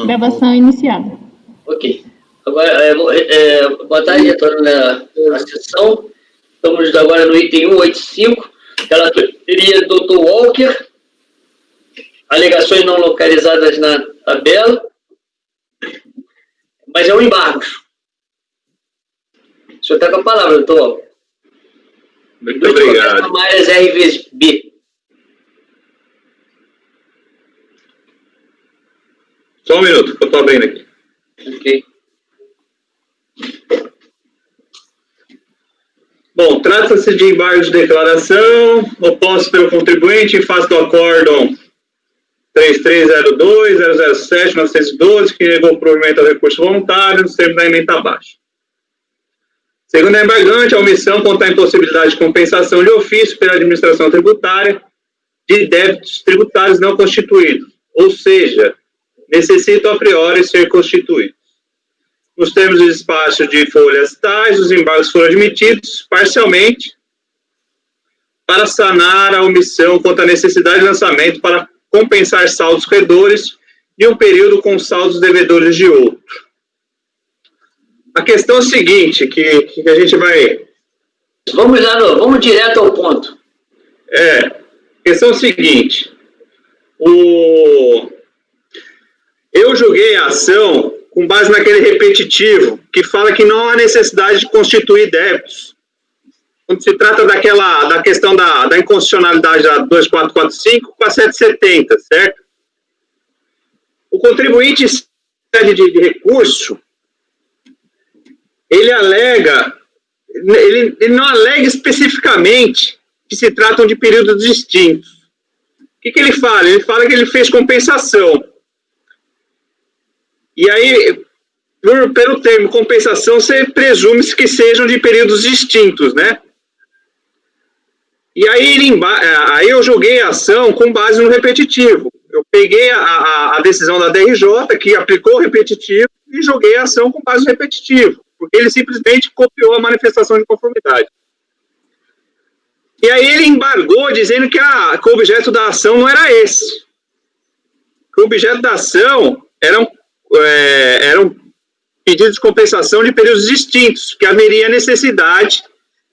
Gravação iniciada. Ok. Agora, boa tarde, retorno na sessão. Estamos agora no item 185, relatoria do Dr. Walker, alegações não localizadas na tabela, mas é um embargo. O senhor está com a palavra, Dr. Walker. Muito obrigado. Mais R vezes B. Só um minuto, que eu estou abrindo aqui. Ok. Bom, trata-se de embargo de declaração oposto pelo contribuinte em face do acórdão 3302-007-912, que negou o provimento ao recurso voluntário nos termos da ementa abaixo. Segundo a embargante, a omissão contém a impossibilidade de compensação de ofício pela administração tributária de débitos tributários não constituídos, ou seja, necessitam a priori ser constituídos. Nos termos do despacho de folhas tais, os embargos foram admitidos parcialmente para sanar a omissão quanto à necessidade de lançamento para compensar saldos credores de um período com saldos devedores de outro. A questão é a seguinte, que a gente vai... Vamos direto ao ponto. A questão é a seguinte, eu julguei a ação com base naquele repetitivo que fala que não há necessidade de constituir débitos. Quando se trata da questão da inconstitucionalidade da 2445 com a 770, certo? O contribuinte sede de recurso, ele não alega especificamente que se tratam de períodos distintos. O que ele fala? Ele fala que ele fez compensação. E aí, pelo termo compensação, você presume-se que sejam de períodos distintos, né? E aí, eu julguei a ação com base no repetitivo. Eu peguei a decisão da DRJ, que aplicou o repetitivo, e julguei a ação com base no repetitivo, porque ele simplesmente copiou a manifestação de conformidade. E aí ele embargou, dizendo que o objeto da ação não era esse. Que o objeto da ação eram pedidos de compensação de períodos distintos, que haveria necessidade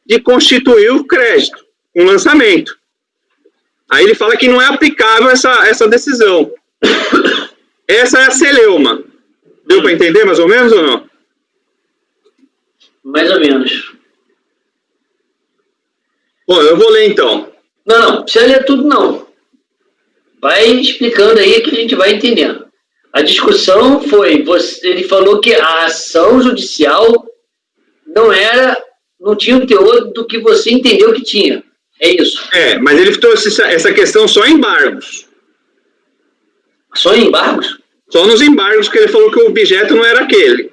de constituir o crédito, um lançamento. Aí ele fala que não é aplicável essa decisão. Essa é a celeuma. Deu para entender mais ou menos ou não? Mais ou menos. Bom, eu vou ler então. Não precisa ler tudo não. Vai explicando aí que a gente vai entendendo. A discussão foi, ele falou que a ação judicial não tinha o teor do que você entendeu que tinha. É isso. Mas ele trouxe essa questão só em embargos. Só em embargos? Só nos embargos que ele falou que o objeto não era aquele.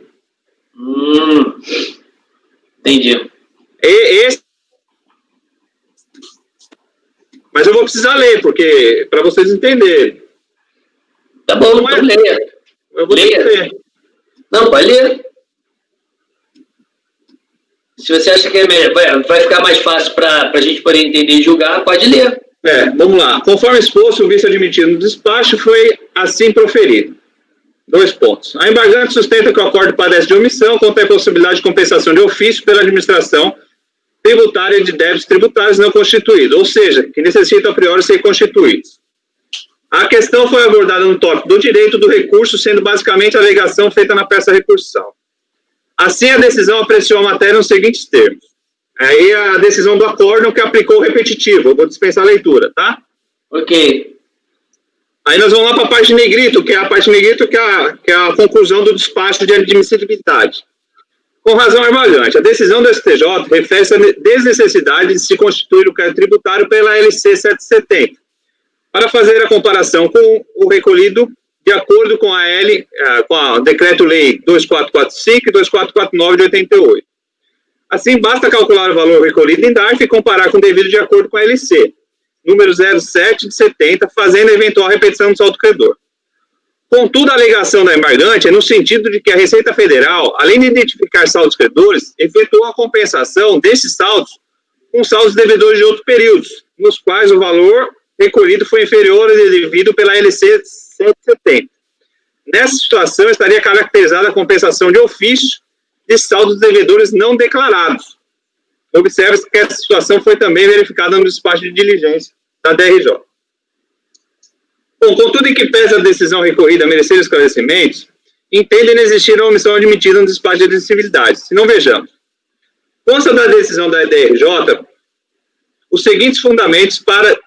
Entendi. Mas eu vou precisar ler, porque para vocês entenderem. Tá bom, então leia. Eu vou ler. Não, pode ler. Se você acha que vai ficar mais fácil para a gente poder entender e julgar, pode ler. Vamos lá. Conforme exposto, o vício admitido no despacho foi assim proferido. 2 pontos. A embargante sustenta que o acordo padece de omissão quanto à possibilidade de compensação de ofício pela administração tributária de débitos tributários não constituídos, ou seja, que necessitam a priori ser constituídos. A questão foi abordada no tópico do direito do recurso, sendo basicamente a alegação feita na peça recursal. Assim, a decisão apreciou a matéria nos seguintes termos. Aí a decisão do acórdão que aplicou o repetitivo. Eu vou dispensar a leitura, tá? Ok. Aí nós vamos lá para a parte negrito, que é a conclusão do despacho de admissibilidade. Com razão embargante, a decisão do STJ refere-se à desnecessidade de se constituir o crédito tributário pela LC 770, para fazer a comparação com o recolhido de acordo com a Decreto-Lei 2445 e 2449 de 88. Assim, basta calcular o valor recolhido em DARF e comparar com o devido de acordo com a LC, número 07 de 70, fazendo a eventual repetição do saldo credor. Contudo, a alegação da embargante é no sentido de que a Receita Federal, além de identificar saldos credores, efetuou a compensação desses saldos com saldos devedores de outros períodos, nos quais o valor recolhido foi inferior ao devido pela LC 770. Nessa situação, estaria caracterizada a compensação de ofício de saldos devedores não declarados. Observe-se que essa situação foi também verificada no despacho de diligência da DRJ. Bom, contudo, em que pese a decisão recorrida a merecer esclarecimentos, entendem existir a omissão admitida no despacho de admissibilidade. Se não, vejamos. Consta da decisão da DRJ os seguintes fundamentos para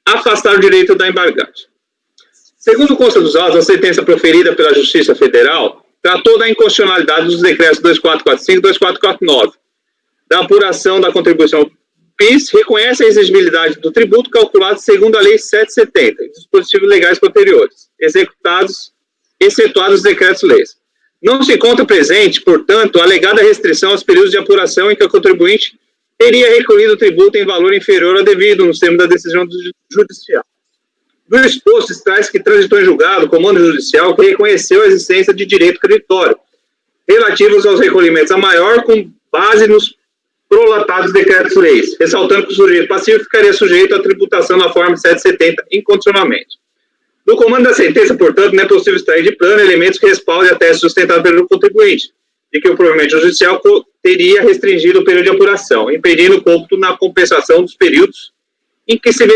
afastar o direito da embargagem. Segundo consta dos autos, a sentença proferida pela Justiça Federal tratou da inconstitucionalidade dos decretos 2445 e 2449, da apuração da contribuição PIS, reconhece a exigibilidade do tributo calculado segundo a Lei 770 e dispositivos legais posteriores, excetuados os decretos-leis. Não se encontra presente, portanto, a alegada restrição aos períodos de apuração em que o contribuinte teria recolhido o tributo em valor inferior ao devido, nos termos da decisão judicial. Do exposto, extrai-se que transitou em julgado o comando judicial que reconheceu a existência de direito creditório, relativos aos recolhimentos a maior, com base nos prolatados decretos-leis, ressaltando que o sujeito passivo ficaria sujeito à tributação na forma 770 incondicionalmente. No comando da sentença, portanto, não é possível extrair de plano elementos que respaldem a tese sustentada pelo contribuinte, de que o provimento judicial teria restringido o período de apuração, impedindo o cômputo na compensação dos períodos em que se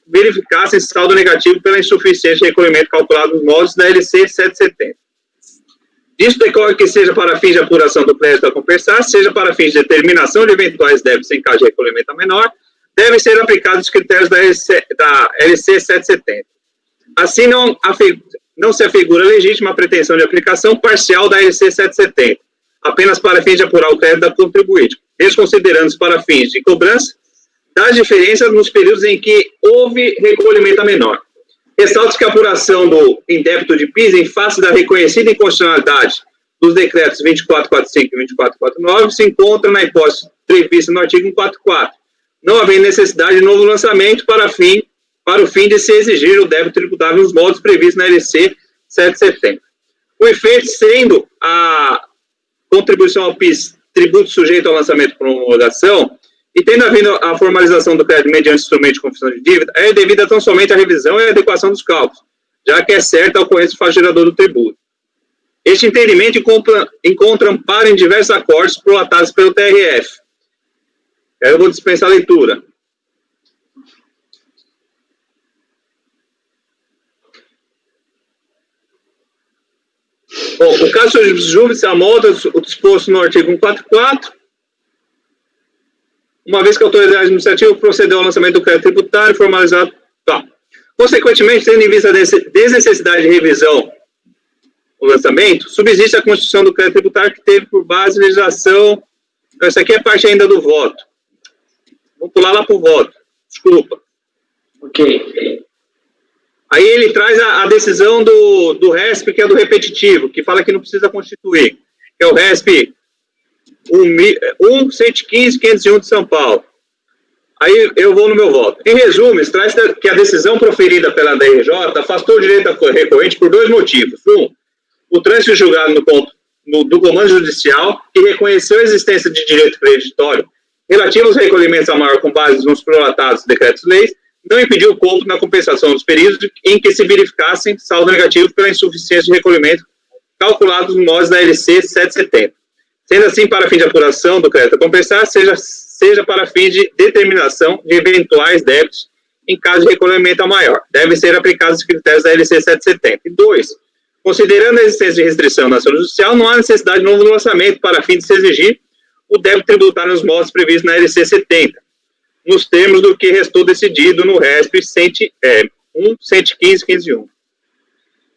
verificasse saldo negativo pela insuficiência de recolhimento calculado nos moldes da LC 770. Disso decorre que, seja para fins de apuração do crédito a compensar, seja para fins de determinação de eventuais débitos em caso de recolhimento a menor, devem ser aplicados os critérios da LC 770. Assim, não se afigura legítima a pretensão de aplicação parcial da LC 770, apenas para fins de apurar o crédito da contribuinte, desconsiderando-se para fins de cobrança das diferenças nos períodos em que houve recolhimento a menor. Ressalta-se que a apuração do indébito de PIS em face da reconhecida inconstitucionalidade dos decretos 2445 e 2449 se encontra na hipótese prevista no artigo 144, não havendo necessidade de novo lançamento para o fim de se exigir o débito tributável nos moldes previstos na LC 770. O efeito, sendo a contribuição ao PIS tributo sujeito ao lançamento por homologação, e tendo havido a formalização do crédito mediante instrumento de confissão de dívida, é devida tão somente à revisão e adequação dos cálculos, já que é certa a ocorrência do fato gerador do tributo. Este entendimento encontra amparo em diversos acordos prolatados pelo TRF. Eu vou dispensar a leitura. Bom, o caso júdice amolda o disposto no artigo 144, uma vez que a autoridade administrativa procedeu ao lançamento do crédito tributário formalizado. Tá. Consequentemente, tendo em vista a desnecessidade de revisão o lançamento, subsiste a constituição do crédito tributário que teve por base a legislação. Essa aqui é parte ainda do voto. Vou pular lá para o voto. Desculpa. Ok. Aí ele traz a decisão do RESP, que é do repetitivo, que fala que não precisa constituir, que é o RESP 1.115.501 de São Paulo. Aí eu vou no meu voto. Em resumo, traz que a decisão proferida pela DRJ afastou o direito recorrente por dois motivos. O trânsito julgado do comando judicial, que reconheceu a existência de direito creditório relativo aos recolhimentos a maior com base nos prolatados decretos-leis, não impediu o cômputo na compensação dos períodos em que se verificassem saldo negativo pela insuficiência de recolhimento calculados nos moldes da LC 770. Sendo assim, para fim de apuração do crédito a compensar, seja para fim de determinação de eventuais débitos em caso de recolhimento a maior. Devem ser aplicados os critérios da LC 770. E 2. Considerando a existência de restrição na ação judicial, não há necessidade de novo lançamento para fim de se exigir o débito tributário nos moldes previstos na LC 70, nos termos do que restou decidido no RESP 1.115.501.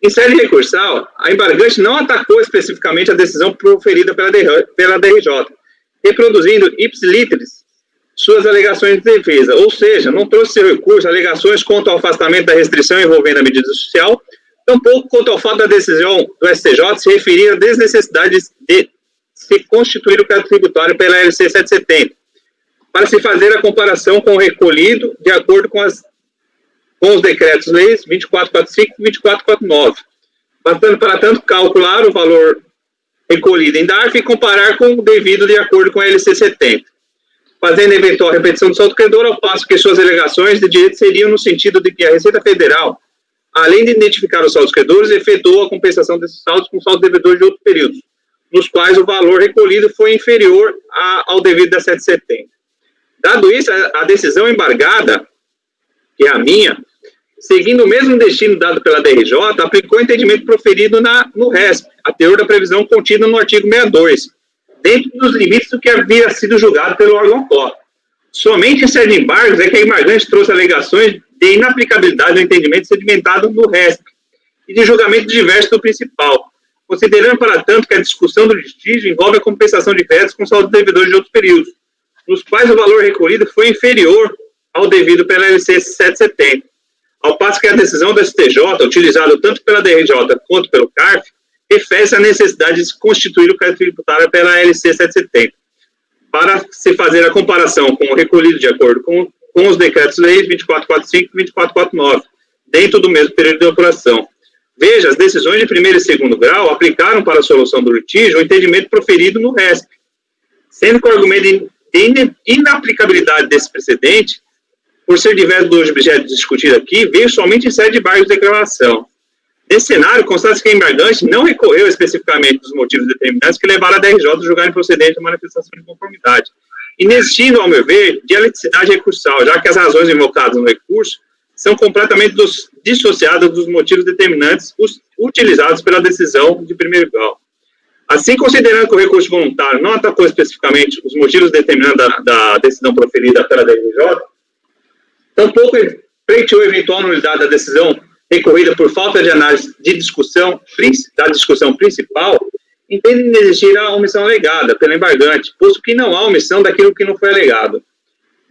Em sede recursal, a embargante não atacou especificamente a decisão proferida pela DRJ, reproduzindo ipsiliteris suas alegações de defesa, ou seja, não trouxe seu recurso alegações quanto ao afastamento da restrição envolvendo a medida social, tampouco quanto ao fato da decisão do STJ se referir à desnecessidade de se constituir o crédito tributário pela LC 770, para se fazer a comparação com o recolhido de acordo com os decretos-leis 2445 e 2449, bastando para tanto calcular o valor recolhido em DARF e comparar com o devido de acordo com a LC 70, fazendo eventual repetição do saldo credor, ao passo que suas alegações de direito seriam no sentido de que a Receita Federal além de identificar os saldos credores, efetuou a compensação desses saldos com saldos devedores de outros períodos, nos quais o valor recolhido foi inferior ao devido da 770. Dado isso, a decisão embargada, que é a minha, seguindo o mesmo destino dado pela DRJ, aplicou o entendimento proferido no RESP, a teor da previsão contida no artigo 62, dentro dos limites do que havia sido julgado pelo órgão COR. Somente em série de embargos é que a embargante trouxe alegações de inaplicabilidade do entendimento sedimentado no RESP e de julgamento diverso do principal, considerando, para tanto, que a discussão do litígio envolve a compensação de créditos com saldo devedor de outros períodos, nos quais o valor recolhido foi inferior ao devido pela LC 770, ao passo que a decisão do STJ, utilizada tanto pela DRJ quanto pelo CARF, refere-se à necessidade de se constituir o crédito tributário pela LC 770, para se fazer a comparação com o recolhido de acordo com os decretos-leis 2445 e 2449, dentro do mesmo período de apuração. Veja, as decisões de primeiro e segundo grau aplicaram para a solução do litígio o entendimento proferido no RESP, sendo que o argumento de inaplicabilidade desse precedente, por ser diverso do objeto discutido aqui, veio somente em série de embargos de declaração. Nesse cenário, constata-se que a embargante não recorreu especificamente dos motivos determinantes que levaram a DRJ a julgar improcedente a manifestação de conformidade, inexistindo, ao meu ver, dialeticidade recursal, já que as razões invocadas no recurso são completamente dissociadas dos motivos determinantes utilizados pela decisão de primeiro grau. Assim, considerando que o recurso voluntário não atacou especificamente os motivos determinantes da decisão proferida pela DRJ, tampouco pleiteou eventual nulidade da decisão recorrida por falta de análise da discussão principal, entende existir a omissão alegada pelo embargante, posto que não há omissão daquilo que não foi alegado.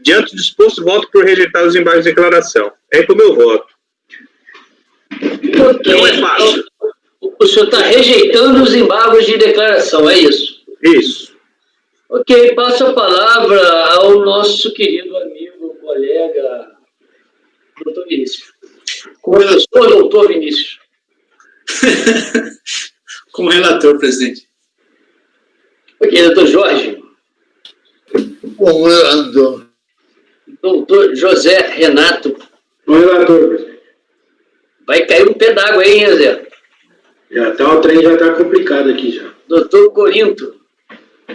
Diante do disposto, voto por rejeitar os embargos de declaração. É o meu voto. Okay. Não é fácil. O senhor está rejeitando os embargos de declaração, é isso? Isso. Ok, passo a palavra ao nosso querido amigo, colega, doutor Vinícius. Professor doutor Vinícius. Como relator, presidente. Ok, doutor Jorge. Como relator. Doutor José Renato. Como relator, presidente. Vai cair um pé d'água aí, hein, Zé? Já tá, o trem já está complicado aqui já. Doutor Corinto.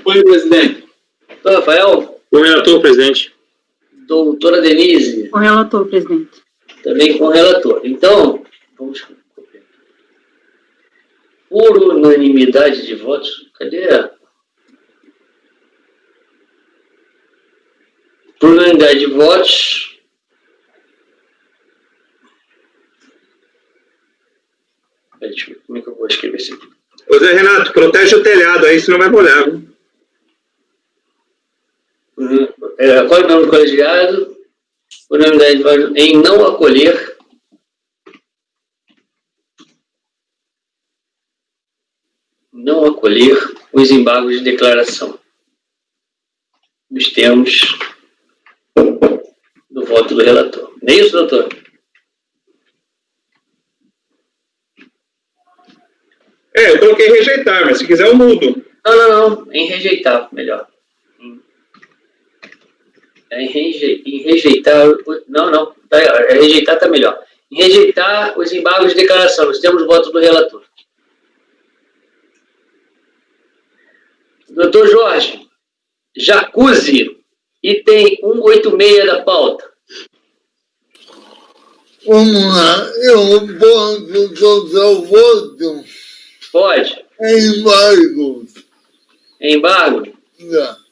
Oi, presidente. Doutor Rafael. Com relator, presidente. Doutora Denise. Com relator, presidente. Também com relator. Então, vamos... Por unanimidade de votos, cadê? Por unanimidade de votos, deixa eu ver como é que eu vou escrever isso aqui. Ô Zé Renato, protege o telhado aí, senão vai molhar. Qual é o nome do colegiado? Por unanimidade de votos em não acolher os embargos de declaração. Nos termos do voto do relator. Não é isso, doutor? Eu coloquei rejeitar, mas se quiser eu mudo. Não. Em rejeitar, melhor. Em rejeitar... Não. Rejeitar está melhor. Em rejeitar os embargos de declaração. Nós temos o voto do relator. Doutor Jorge, Jacuzzi, item 186 da pauta. Vamos lá, eu posso dar o voto? Pode. Embargo. Embargo? Não.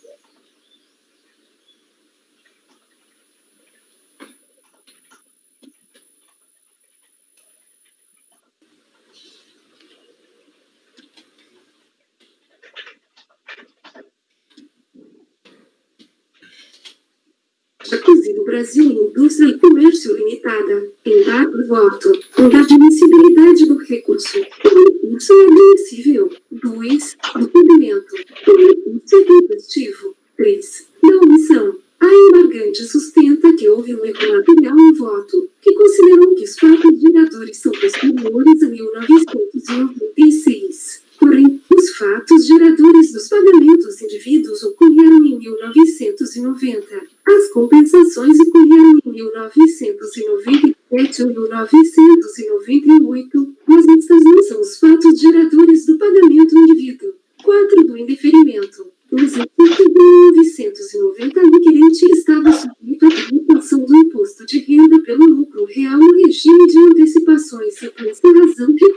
Jacuzzi do Brasil Indústria e Comércio Limitada. Embargo voto. Da admissibilidade do recurso. O recurso é admissível. 2. Documento. O recurso é tempestivo. 3. Da omissão. A embargante sustenta que houve um erro material no voto, que considerou que os fatos geradores são posteriores a 1996. Porém, os fatos geradores dos pagamentos indivíduos ocorreram em 1990. As compensações ocorreram em 1997 ou 1998.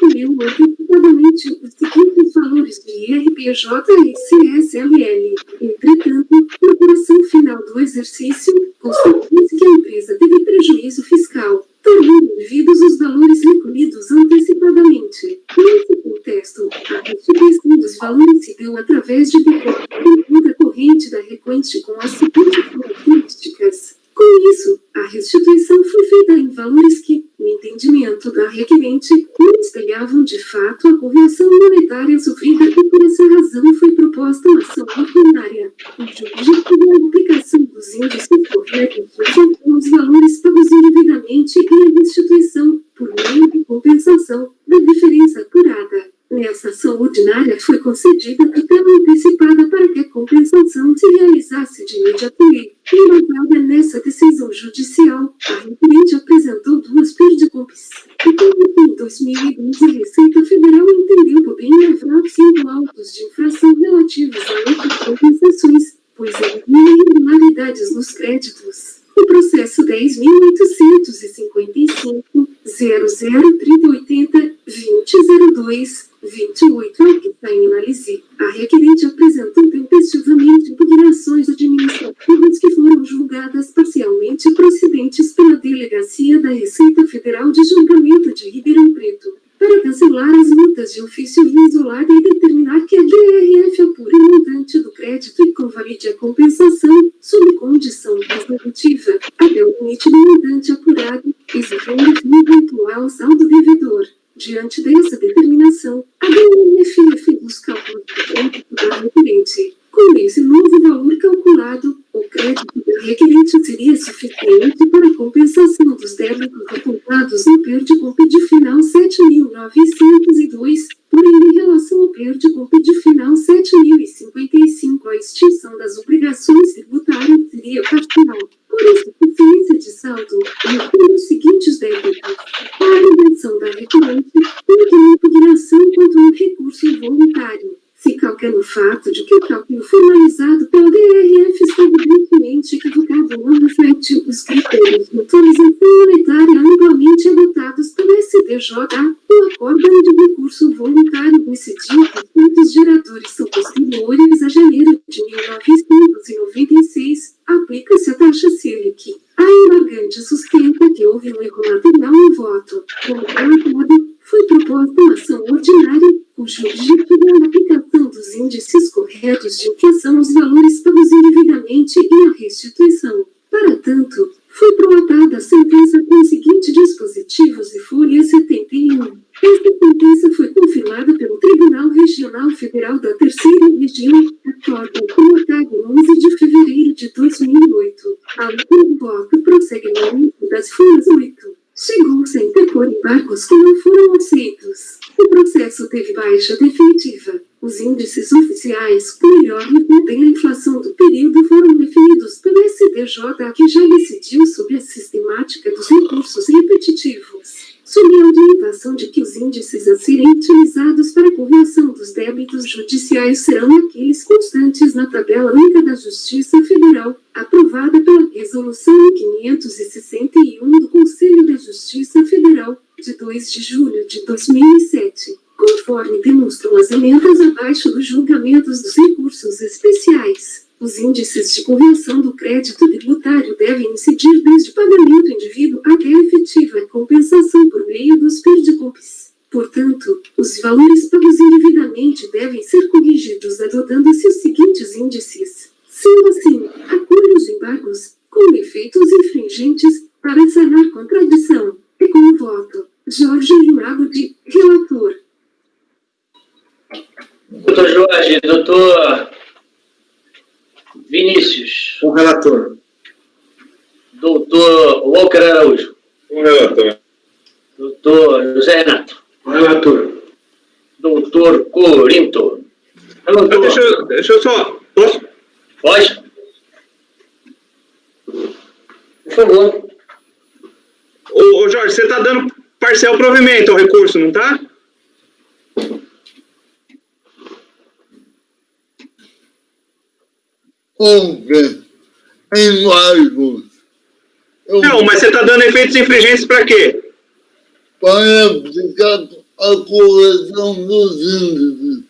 recolheu antecipadamente os seguintes valores de IRPJ e CSLL. Entretanto, na apuração final do exercício, constatou-se que a empresa teve prejuízo fiscal, tornando devidos os valores recolhidos antecipadamente. Nesse contexto, a restituição dos valores se deu através de depósito em conta corrente da requinte com as seguintes características. Com isso, a restituição foi feita em valores que, no entendimento da requerente, não espelhavam de fato a correção monetária sofrida e por essa razão foi proposta uma ação ordinária, cujo objetivo é a aplicação dos índices corretos os valores pagos indevidamente e a restituição, por meio de compensação, da diferença apurada. Nessa ação ordinária foi concedida tutela antecipada para que a compensação se realizasse de imediato e, embasada nessa decisão judicial, a requerente apresentou duas perdicompes. Em 2012, a Receita Federal entendeu por bem lavrar 5 autos de infração relativos a outras compensações, pois havia irregularidades nos créditos. O processo 10.800.003080-2002-28 é o que está em análise. A requerente apresentou tempestivamente impugnações administrativas que foram julgadas parcialmente procedentes pela Delegacia da Receita Federal de Julgamento de Ribeirão Preto, para cancelar as multas de ofício isolada e determinar que a DRF apure o montante do crédito e convalide a compensação, sob condição resolutiva, até o limite do montante apurado, exigindo fim eventual ao saldo devedor. Diante dessa determinação, a DRF fez os cálculos do crédito da requerente. Com esse novo valor calculado, o crédito da requerente seria suficiente para a compensação dos débitos apontados no perdicompede final 7.902, porém, em relação ao perdicompede final 7.055, a extinção das obrigações tributárias seria parcial. Por insuficiência de saldo, recolhe os seguintes débitos. A redenção da requerente tem uma impugnação contra um recurso involuntário. Se calcando o fato de que o cálculo formalizado pela DRF está evidentemente equivocado ou não reflete os critérios de atualização monetária amplamente adotados pelo STJ, o acórdão de recurso voluntário decidido cujos geradores são posteriores a janeiro de 1996, aplica-se a taxa Selic. A embargante sustenta que houve um erro material no voto. Como relatado, foi proposta uma ação ordinária, cujo objetivo é a aplicação dos índices corretos de inflação aos valores pagos indevidamente e a restituição. Para tanto, foi prolatada a sentença com os seguintes dispositivos de folha 71. Esta sentença foi confirmada pelo Tribunal Regional Federal da Terceira Região, acórdão colocado em 11 de fevereiro de 2008. A leitura do voto prossegue no início das folhas 8. Chegou-se a interpor embargos que não foram aceitos. O processo teve baixa definitiva. Os índices oficiais, que melhor refletem a inflação do período, foram definidos pelo STJ, que já decidiu sobre a sistemática dos recursos repetitivos. Sob a orientação de que os índices a serem utilizados para a correção dos débitos judiciais serão aqueles constantes na tabela única da Justiça Federal, aprovada pela Resolução 561 do Conselho da Justiça Federal, de 2 de julho de 2007. Conforme demonstram as emendas abaixo dos julgamentos dos recursos especiais, os índices de correção do crédito tributário devem incidir desde o pagamento indivíduo até a efetiva compensação por meio dos perdicompes. Portanto, os valores pagos indevidamente devem ser corrigidos adotando-se os seguintes índices. Sendo assim, acolhe os embargos, com efeitos infringentes, para sanar contradição. E com o voto, Jorge Limado de relator. Doutor Jorge, doutor Vinícius. Com relator. Doutor Walker Araújo. Com relator. Doutor José Renato. Com relator. Doutor Corinto. Relator. Deixa eu só. Posso? Pode? Por favor. Ô Jorge, você está dando parcial provimento ao recurso, não está? Embargos. Não, mas você está dando efeitos infringentes para quê? Para aplicar a correção dos índices.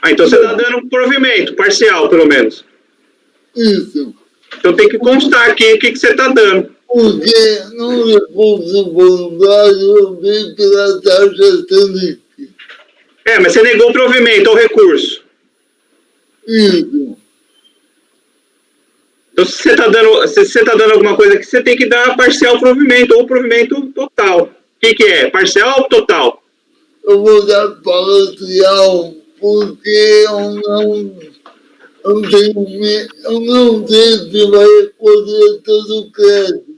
Então você está dando um provimento parcial, pelo menos. Isso. Então tem que constar aqui o que você está dando. Porque no recurso voluntário eu vi pela taxa Selic. Mas você negou o provimento ao recurso. Isso. Então se você está dando alguma coisa aqui, você tem que dar parcial provimento ou provimento total. O que é? Parcial ou total? Eu vou dar parcial porque eu não sei se vai poder todo o crédito.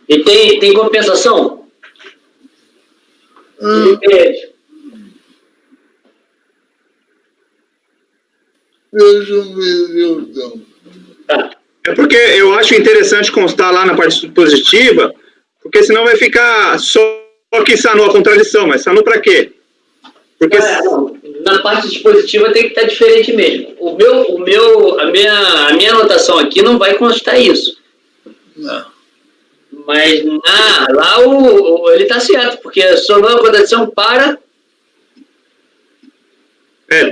E tem compensação? Deixa eu ver, então. É porque eu acho interessante constar lá na parte positiva, porque senão vai ficar só que sanou a contradição, mas sanou para quê? Porque na parte dispositiva tem que estar diferente mesmo. A minha anotação aqui não vai constar isso. Não. Mas lá ele está certo, porque sonou a contradição para...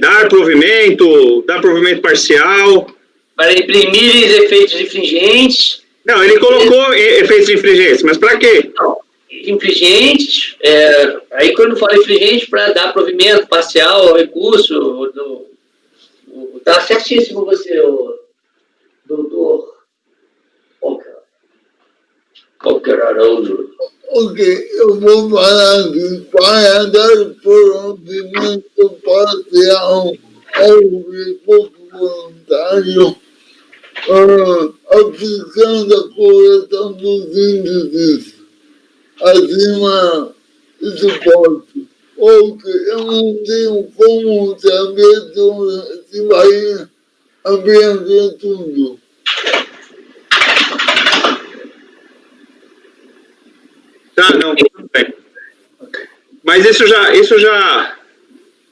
dar provimento parcial. Para imprimir os efeitos infringentes. Não, ele colocou efeitos infringentes, mas para quê? Não, infringentes, aí quando fala infringente, para dar provimento parcial ao recurso, está certíssimo você, doutor Qualquer Haroldo. Ok, eu vou falar de para dar provimento parcial ao recurso voluntário, aplicando a correção dos índices acima expostos. Ok, eu não tenho como saber se vai abranger tudo. Tá, não, tudo bem. Mas isso já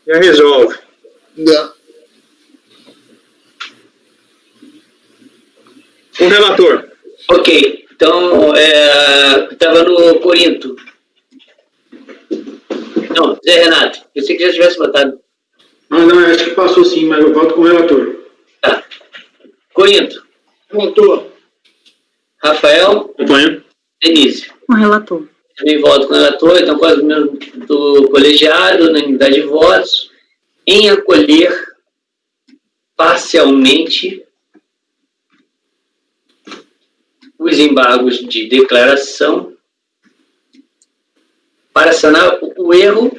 resolve. Não. O relator. Ok, então, estava no Corinto. Não, Zé Renato, eu sei que já tivesse votado. Não, acho que passou sim, mas eu voto com o relator. Tá. Corinto. Relator. Rafael. Acompanha. Denise. Com o relator. Também voto com o relator, então quase o mesmo do colegiado, na unidade de votos, em acolher parcialmente os embargos de declaração para sanar o erro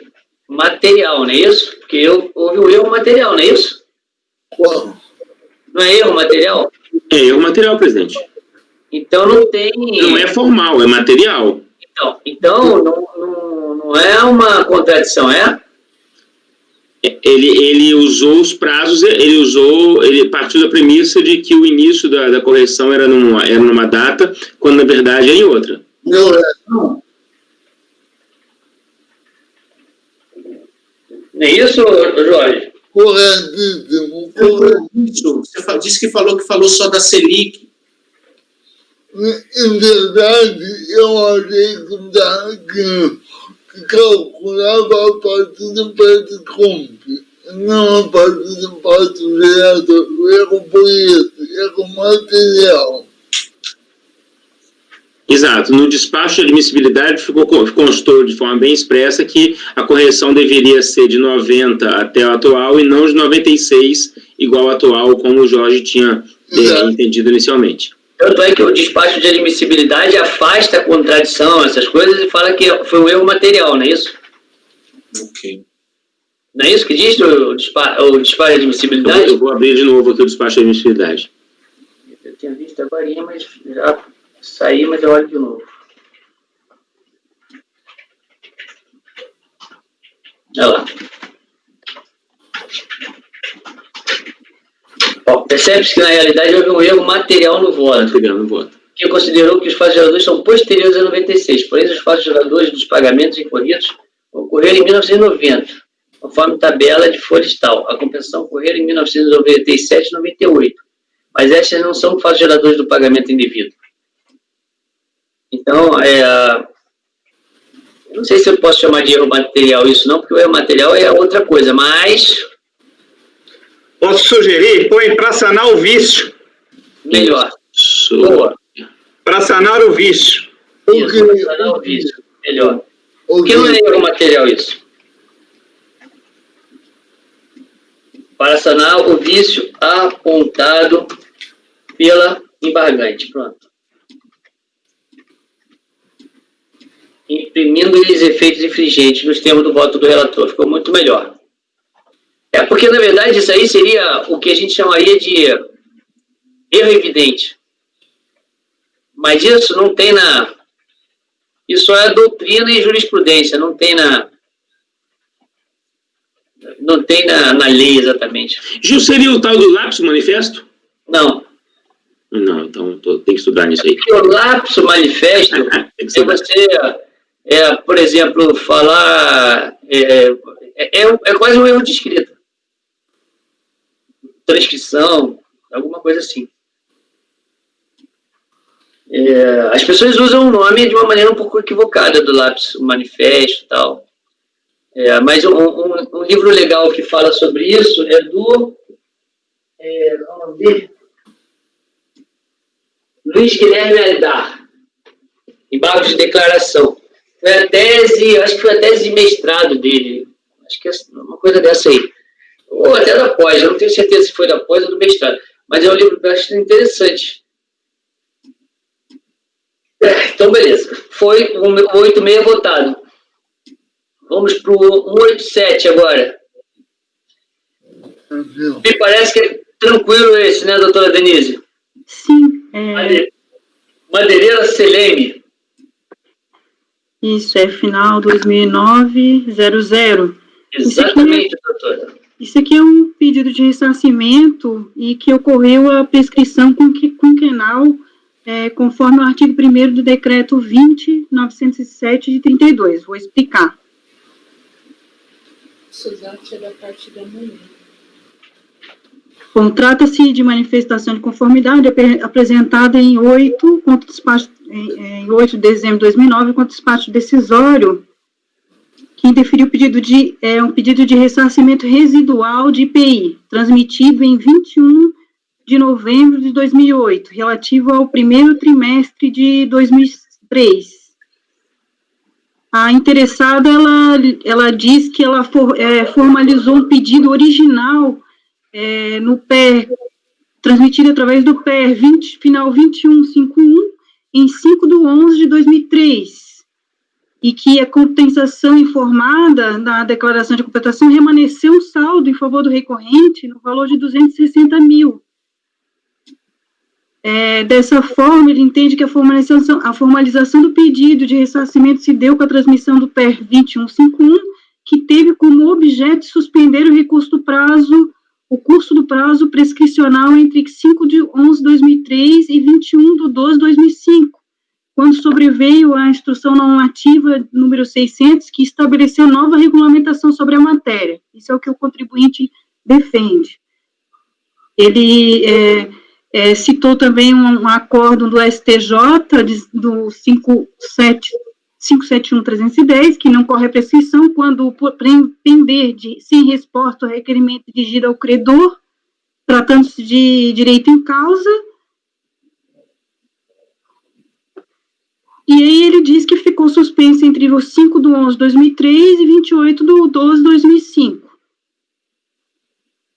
material, não é isso? Porque houve um erro material, não é isso? Qual? Não é erro material? É erro material, presidente. Então não tem... Não é formal, é material. Então não é uma contradição, é? Ele usou os prazos, ele partiu da premissa de que o início da correção era numa data, quando na verdade é em outra. Não é. Não é isso, Jorge? Corretíssimo. Isso, você disse que falou só da Selic. Em verdade, eu achei que calculava a partir do pé de compra, não a partir do passo gerador. O erro foi esse, erro material. Exato. No despacho de admissibilidade constou de forma bem expressa que a correção deveria ser de 90 até o atual e não de 96 igual ao atual, como o Jorge tinha entendido inicialmente. Tanto é que o despacho de admissibilidade afasta a contradição, essas coisas, e fala que foi um erro material, não é isso? Ok. Não é isso que diz o despacho de admissibilidade? Eu vou abrir de novo aqui o despacho de admissibilidade. Eu tinha visto agora, mas já saí, mas eu olho de novo. Olha lá. Percebe-se que, na realidade, houve um erro material no voto. Que considerou que os fatos geradores são posteriores a 96, porém os fatos geradores dos pagamentos incorridos ocorreram em 1990, conforme tabela de folha tal. A compensação ocorreu em 1997 e 98, mas estas não são fatos geradores do pagamento indevido. Então, Não sei se eu posso chamar de erro material isso não, porque o erro material é outra coisa, mas... Posso sugerir? Põe para sanar o vício. Melhor. Boa. Para sanar o vício. Isso, para sanar o vício. Melhor. Porque não é erro material isso. Para sanar o vício apontado pela embargante. Pronto. Imprimindo-lhes efeitos infringentes nos termos do voto do relator. Ficou muito melhor. É porque, na verdade, isso aí seria o que a gente chamaria de erro evidente. Mas isso não tem na... Isso é doutrina e jurisprudência, não tem na lei exatamente. Gil, seria o tal do lapso manifesto? Não. Não, então tem que estudar nisso aí. Porque o lapso manifesto é você, por exemplo, falar... É quase um erro de escrita. Transcrição, alguma coisa assim. As pessoas usam o nome de uma maneira um pouco equivocada do lapso manifesto e tal. Mas um livro legal que fala sobre isso é do... vamos ver... Luiz Guilherme Aldar, embargos de declaração. Foi a tese, acho que foi a tese de mestrado dele. Acho que é uma coisa dessa aí. Ou até da pós, eu não tenho certeza se foi da pós ou do mestrado. Mas é um livro bastante interessante. Então, beleza. Foi o 86 votado. Vamos para o 187 agora. Me parece que é tranquilo esse, né, doutora Denise? Sim. Madeireira Seleme. Isso, é final 2009-00. Exatamente, doutora. Isso aqui é um pedido de ressarcimento e que ocorreu a prescrição quinquenal conforme o artigo 1º do decreto 20.907 de 32. Vou explicar. Suzate é da parte da manhã. Bom, trata-se de manifestação de conformidade apresentada em 8 de dezembro de 2009 contra o despacho decisório que indeferiu um pedido de ressarcimento residual de IPI, transmitido em 21 de novembro de 2008, relativo ao primeiro trimestre de 2003. A interessada, ela diz que ela formalizou um pedido original no PER, transmitido através do PER final 2151, em 5/11/2003, e que a compensação informada na declaração de compensação remanesceu um saldo em favor do recorrente no valor de 260 mil. Dessa forma, ele entende que a formalização do pedido de ressarcimento se deu com a transmissão do PER 2151, que teve como objeto suspender o recurso do prazo, o curso do prazo prescricional entre 5/11/2003 e 21/12/2005, quando sobreveio a instrução normativa número 600, que estabeleceu nova regulamentação sobre a matéria. Isso é o que o contribuinte defende. Ele citou também um acordo do STJ, do 571/310, que não corre a prescrição quando pender sem resposta ao requerimento dirigido ao credor, tratando-se de direito em causa. E aí ele diz que ficou suspenso entre os 5/11/2003 e 28/12/2005.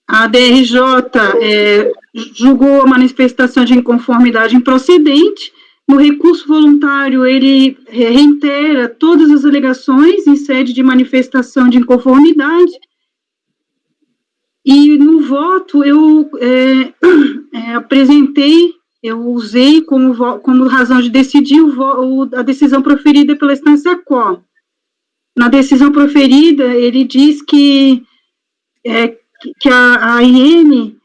A DRJ julgou a manifestação de inconformidade improcedente. No recurso voluntário, ele reitera todas as alegações em sede de manifestação de inconformidade. E no voto, eu usei como razão de decidir a decisão proferida pela instância quo. Na decisão proferida, ele diz que a IN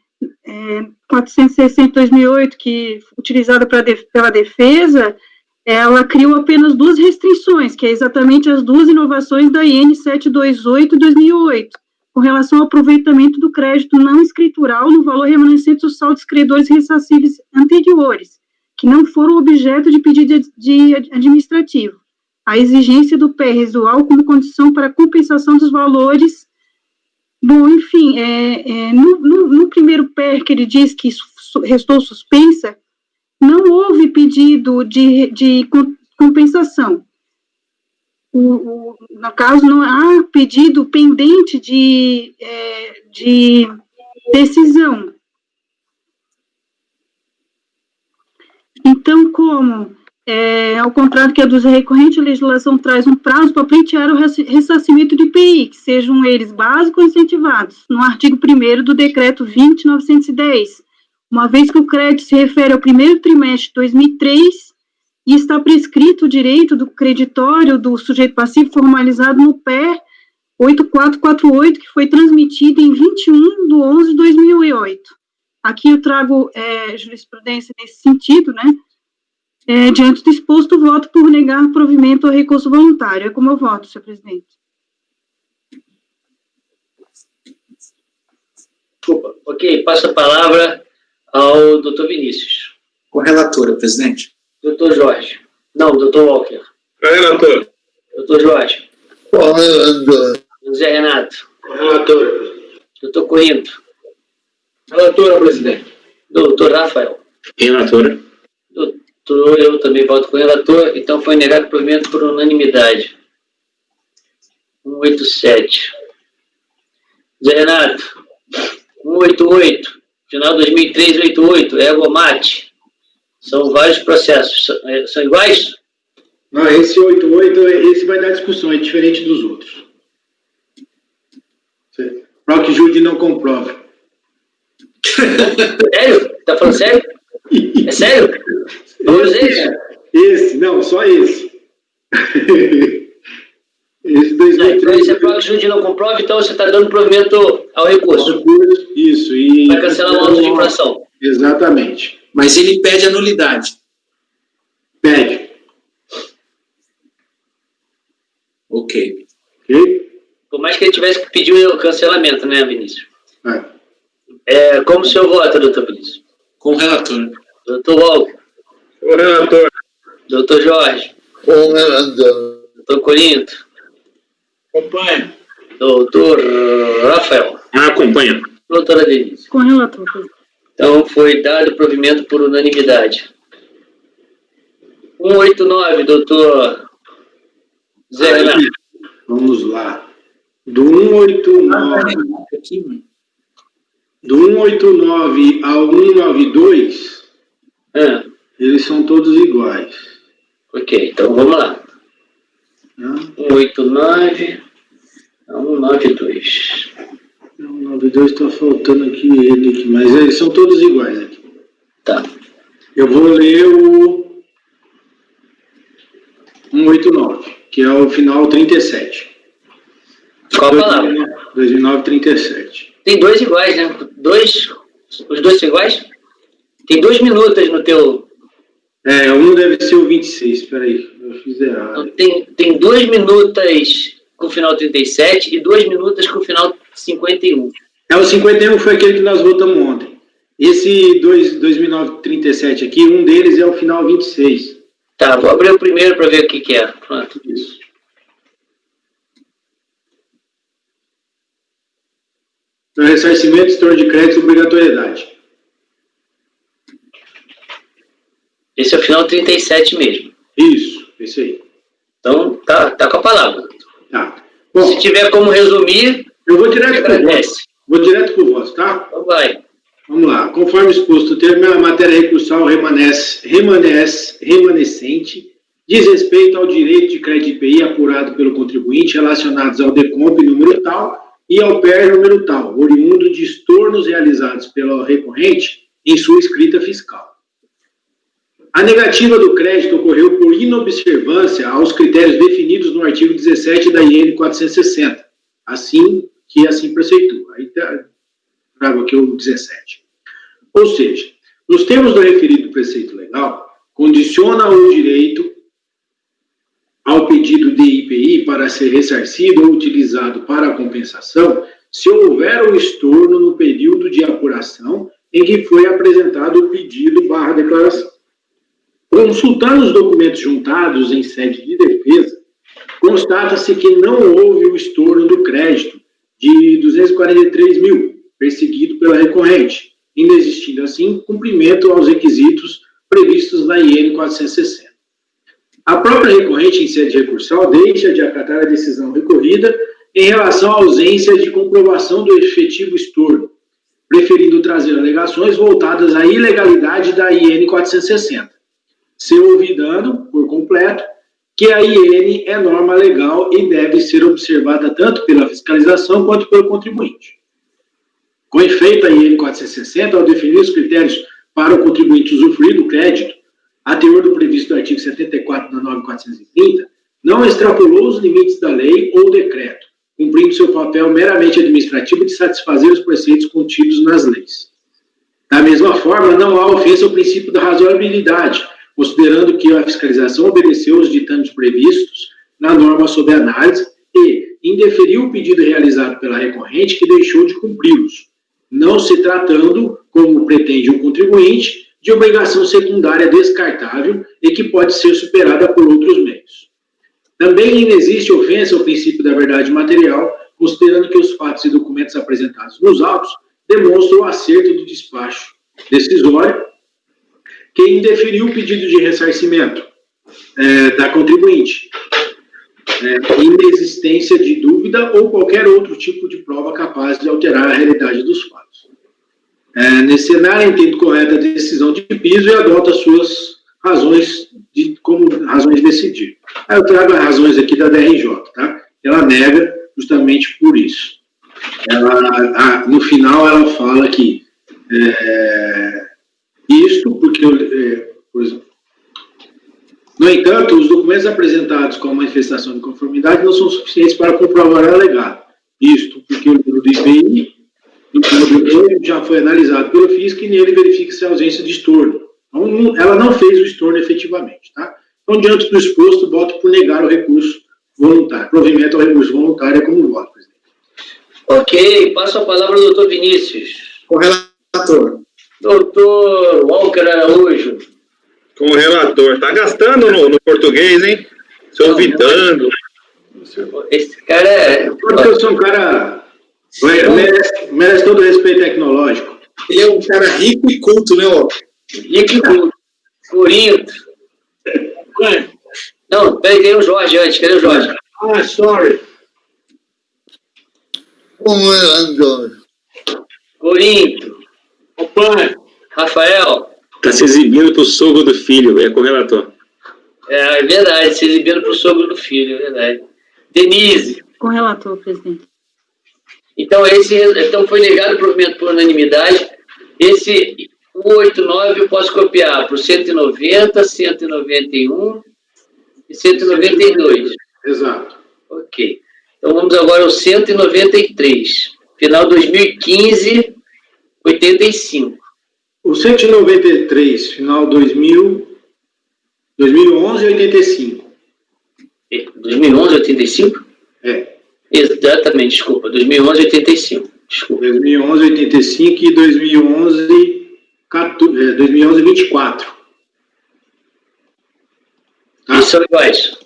460/2008, que utilizada pela defesa, ela criou apenas duas restrições, que é exatamente as duas inovações da IN 728/2008, com relação ao aproveitamento do crédito não escritural no valor remanescente do saldo dos credores ressarcíveis anteriores, que não foram objeto de pedido administrativo. a exigência do PER residual como condição para a compensação dos valores. Bom, enfim, no primeiro PER que ele diz que restou suspensa, não houve pedido de compensação. No caso, não há pedido pendente de decisão. Então, como, ao contrário que a dos recorrentes, a legislação traz um prazo para pleitear o ressarcimento de IPI, que sejam eles básicos ou incentivados, no artigo 1º do decreto 20.910, uma vez que o crédito se refere ao primeiro trimestre de 2003 e está prescrito o direito do creditório do sujeito passivo formalizado no PER 8448, que foi transmitido em 21/11/2008. Aqui eu trago jurisprudência nesse sentido, né? Diante do exposto, voto por negar provimento ao recurso voluntário. É como eu voto, senhor presidente. Desculpa. Ok, passo a palavra ao doutor Vinícius. Com a relatora, presidente. Doutor Jorge. Não, doutor Walker. Relator. Doutor Jorge. Com relator. José Renato. Relator. Doutor Corinto. Relatora, presidente. Doutor Rafael. Relatora. Eu também voto com o relator, então foi negado o provimento por unanimidade. 187. Zé Renato. 188. Final 2003-88. Ergomate. São vários processos. São iguais? Não, esse 88, esse vai dar discussão, é diferente dos outros. Proc Jude não comprova. Sério? Tá falando sério? É sério? Vamos ver. Esse, não, só esse. Esse 2003. Se a Proc Jude não comprova, então você está dando provimento ao recurso. Isso. E vai cancelar o auto de infração. Exatamente. Mas ele pede a nulidade. Pede. Ok. Por mais que ele tivesse que pedir o cancelamento, né, Vinícius? Como o senhor vota, doutor Vinícius? Com o relator. Doutor Walker. O relator. Doutor Jorge. Com o relator. Doutor Corinto. Acompanha. Doutor Rafael. Acompanha. Doutora Denise. Com o relator. Então, foi dado provimento por unanimidade. 189, doutor Zé Renato. Vamos lá. Do 189 ao 192, eles são todos iguais. Ok, então vamos lá. 189 a 192. 192 está faltando aqui ele aqui, mas eles são todos iguais aqui. Tá. Eu vou ler o 189, que é o final 37. Qual a palavra? 2009, 37. Tem dois iguais, né? Os dois são iguais? Tem 2 minutos no teu... Um deve ser o 26, peraí, eu fiz errado. Então, tem 2 minutos com o final 37 e 2 minutos com o final 51. O 51 foi aquele que nós votamos ontem. Esse 2009, 37 aqui, um deles é o final 26. Tá, vou abrir o primeiro para ver o que é. Pronto. Isso. Ressarcimento, estorno de crédito, obrigatoriedade. Esse é o final 37 mesmo. Isso, esse aí. Então, tá com a palavra. Tá. Bom, se tiver como resumir, eu vou direto para o voto. Vou direto para o voto, tá? Então vai. Vamos lá. Conforme exposto, o termo a matéria recursal remanescente diz respeito ao direito de crédito IPI apurado pelo contribuinte relacionados ao DECOMP número tal e ao PER número tal, oriundo de estornos realizados pelo recorrente em sua escrita fiscal. A negativa do crédito ocorreu por inobservância aos critérios definidos no artigo 17 da IN 460, assim preceitua. Aí trago aqui o 17. Ou seja, nos termos do referido preceito legal, condiciona o direito ao pedido de IPI para ser ressarcido ou utilizado para a compensação se houver o estorno no período de apuração em que foi apresentado o pedido/declaração. Consultando os documentos juntados em sede de defesa, constata-se que não houve o estorno do crédito de 243 mil, perseguido pela recorrente, inexistindo, assim, cumprimento aos requisitos previstos na IN 460. A própria recorrente, em sede recursal, deixa de acatar a decisão recorrida em relação à ausência de comprovação do efetivo estorno, preferindo trazer alegações voltadas à ilegalidade da IN 460, ser olvidando, por completo, que a IN é norma legal e deve ser observada tanto pela fiscalização quanto pelo contribuinte. Com efeito, a IN 460, ao definir os critérios para o contribuinte usufruir do crédito, a teor do previsto do artigo 74 da norma 430, não extrapolou os limites da lei ou decreto, cumprindo seu papel meramente administrativo de satisfazer os preceitos contidos nas leis. Da mesma forma, não há ofensa ao princípio da razoabilidade, considerando que a fiscalização obedeceu os ditames previstos na norma sob análise e indeferiu o pedido realizado pela recorrente que deixou de cumpri-los, não se tratando, como pretende o contribuinte, de obrigação secundária descartável e que pode ser superada por outros meios. Também inexiste ofensa ao princípio da verdade material, considerando que os fatos e documentos apresentados nos autos demonstram o acerto do despacho decisório que indeferiu o pedido de ressarcimento da contribuinte, inexistência de dúvida ou qualquer outro tipo de prova capaz de alterar a realidade dos fatos. Nesse cenário, entendo correta a decisão de piso e adota suas razões como razões de decidir. Aí eu trago as razões aqui da DRJ, tá? Ela nega justamente por isso. No final, ela fala que isto porque, por exemplo, no entanto, os documentos apresentados com a manifestação de conformidade não são suficientes para comprovar o alegado. Isto porque o livro do IPI já foi analisado pelo FISC e nele verifica-se a ausência de estorno. Então, ela não fez o estorno efetivamente, tá? Então, diante do exposto, voto por negar o recurso voluntário. Provimento ao recurso voluntário é como voto, presidente. Ok, passo a palavra ao doutor Vinícius. Com o relator. Doutor Walker Araújo. Com o relator. Tá gastando no português, hein? Se ouvidando. Esse cara é... Porque eu sou um cara... merece todo o respeito tecnológico. Ele é um cara rico e culto, né, ó? Rico e culto. Corinto. Não, peraí, tem o Jorge antes. Cadê o Jorge? Sorry. Com relator. Corinto. Opa. Rafael. Está se exibindo para o sogro do filho, é com o relator. É verdade, se exibindo para o sogro do filho, é verdade. Denise. Com relator, presidente. Então, foi negado o provimento por unanimidade. Esse 189 eu posso copiar para o 190, 191 e 192. Exato. Ok. Então, vamos agora ao 193. Final 2015, 85. O 193, final 2011, 85. 2011, 85? É. Exatamente, desculpa. 2011, 85. Desculpa. 2011, 85 e 2011, 24. Tá? E são iguais?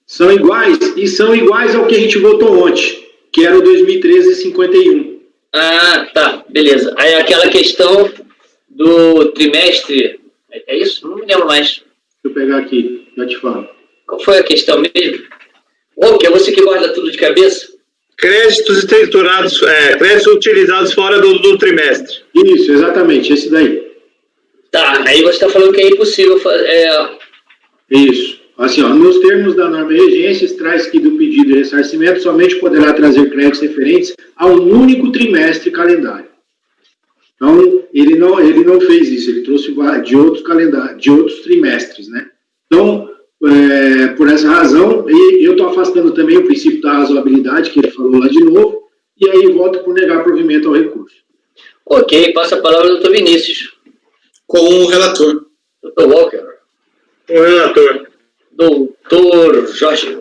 São iguais, e são iguais ao que a gente votou ontem, que era o 2013, 51. Ah, tá. Beleza. Aí aquela questão do trimestre, é isso? Não me lembro mais. Deixa eu pegar aqui, já te falo. Qual foi a questão mesmo? Que é você que guarda tudo de cabeça? Créditos escriturados, créditos utilizados fora do trimestre. Isso, exatamente, esse daí. Tá, aí você está falando que é impossível fazer. Isso. Assim, ó, nos termos da norma regência, traz que do pedido de ressarcimento somente poderá trazer créditos referentes a um único trimestre calendário. Então, ele não fez isso, ele trouxe de outros calendários, de outros trimestres, né? Então, por essa razão, e eu estou afastando também o princípio da razoabilidade, que ele falou lá de novo, e aí voto por negar provimento ao recurso. Ok, passa a palavra ao doutor Vinícius. Com o relator. Doutor Walker. Com o relator. Doutor Jorge.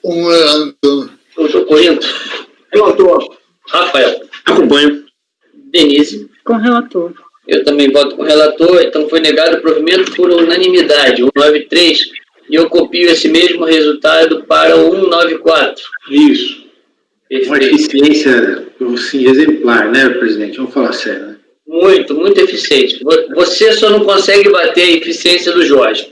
Com relator. Doutor Corinto. Relator. Rafael. Acompanho. Denise. Com relator. Eu também voto com o relator, então foi negado o provimento por unanimidade. 193 e eu copio esse mesmo resultado para o 194. Isso. Uma Perfeito. eficiência assim, exemplar, né, presidente? Vamos falar sério, né? Muito, muito eficiente. Você só não consegue bater a eficiência do Jorge.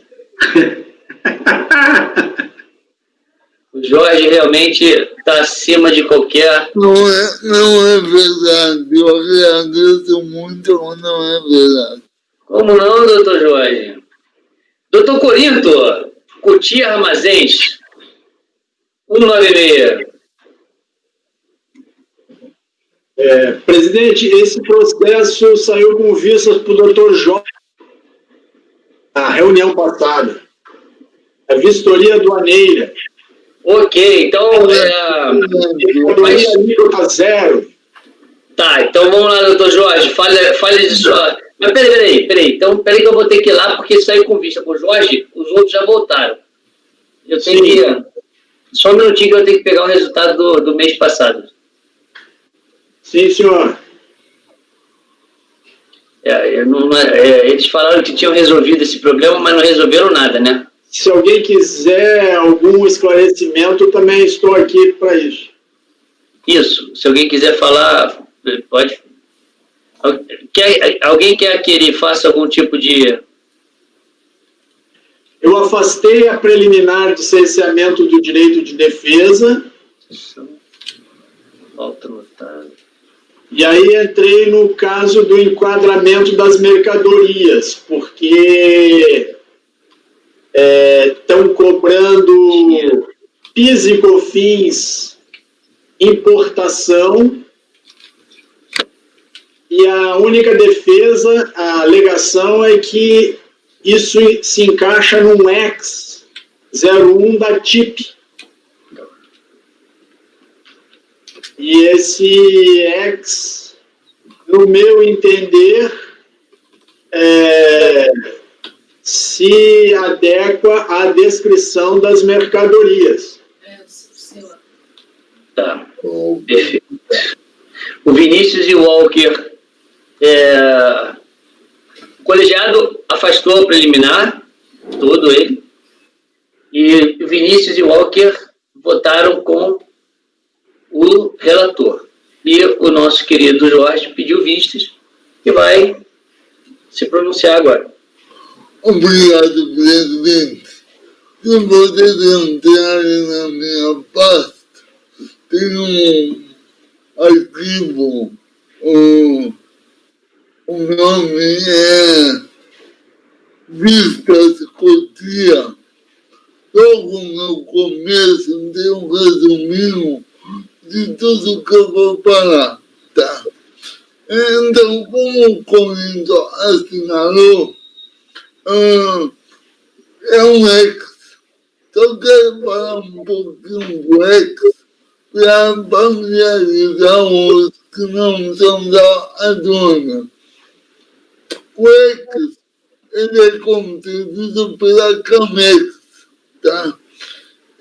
O Jorge realmente está acima de qualquer... Não é verdade. Eu agradeço muito, mas não é verdade. Como não, doutor Jorge? Doutor Corinto, Cotia Armazéns, 196. Presidente, esse processo saiu com vistas para o doutor Jorge na reunião passada. A vistoria aduaneira. Ok, então... Mas a nível tá zero. Tá, então vamos lá, doutor Jorge, fale de sua... Mas peraí, então peraí que eu vou ter que ir lá, porque saiu com vista com o Jorge, os outros já voltaram. Eu tenho que... Só um minutinho que eu tenho que pegar o resultado do mês passado. Sim, senhor. Eles falaram que tinham resolvido esse problema, mas não resolveram nada, né? Se alguém quiser algum esclarecimento, eu também estou aqui para isso. Isso, se alguém quiser falar, pode. Alguém quer que ele faça algum tipo de... Eu afastei a preliminar de cerceamento do direito de defesa. Falta notável. E aí entrei no caso do enquadramento das mercadorias, porque estão cobrando PIS e COFINS importação, e a única defesa, a alegação é que isso se encaixa num ex 01 da TIP. E esse ex, no meu entender, se adequa à descrição das mercadorias. Tá. Perfeito. O Vinícius e o Walker, o colegiado afastou a preliminar, todo ele, e o Vinícius e o Walker votaram com o relator. E o nosso querido Jorge pediu vistas e vai se pronunciar agora. Obrigado, presidente. Se vocês entrarem na minha pasta, tem um arquivo, o nome é Vistas Cotia. Logo no começo tem um resuminho de tudo que eu vou falar, tá? Então, como o Corinto assinalou, é um ex. Só quero falar um pouquinho do ex para familiarizar os que não são da aduana. O ex, ele é concedido pela Camex, tá?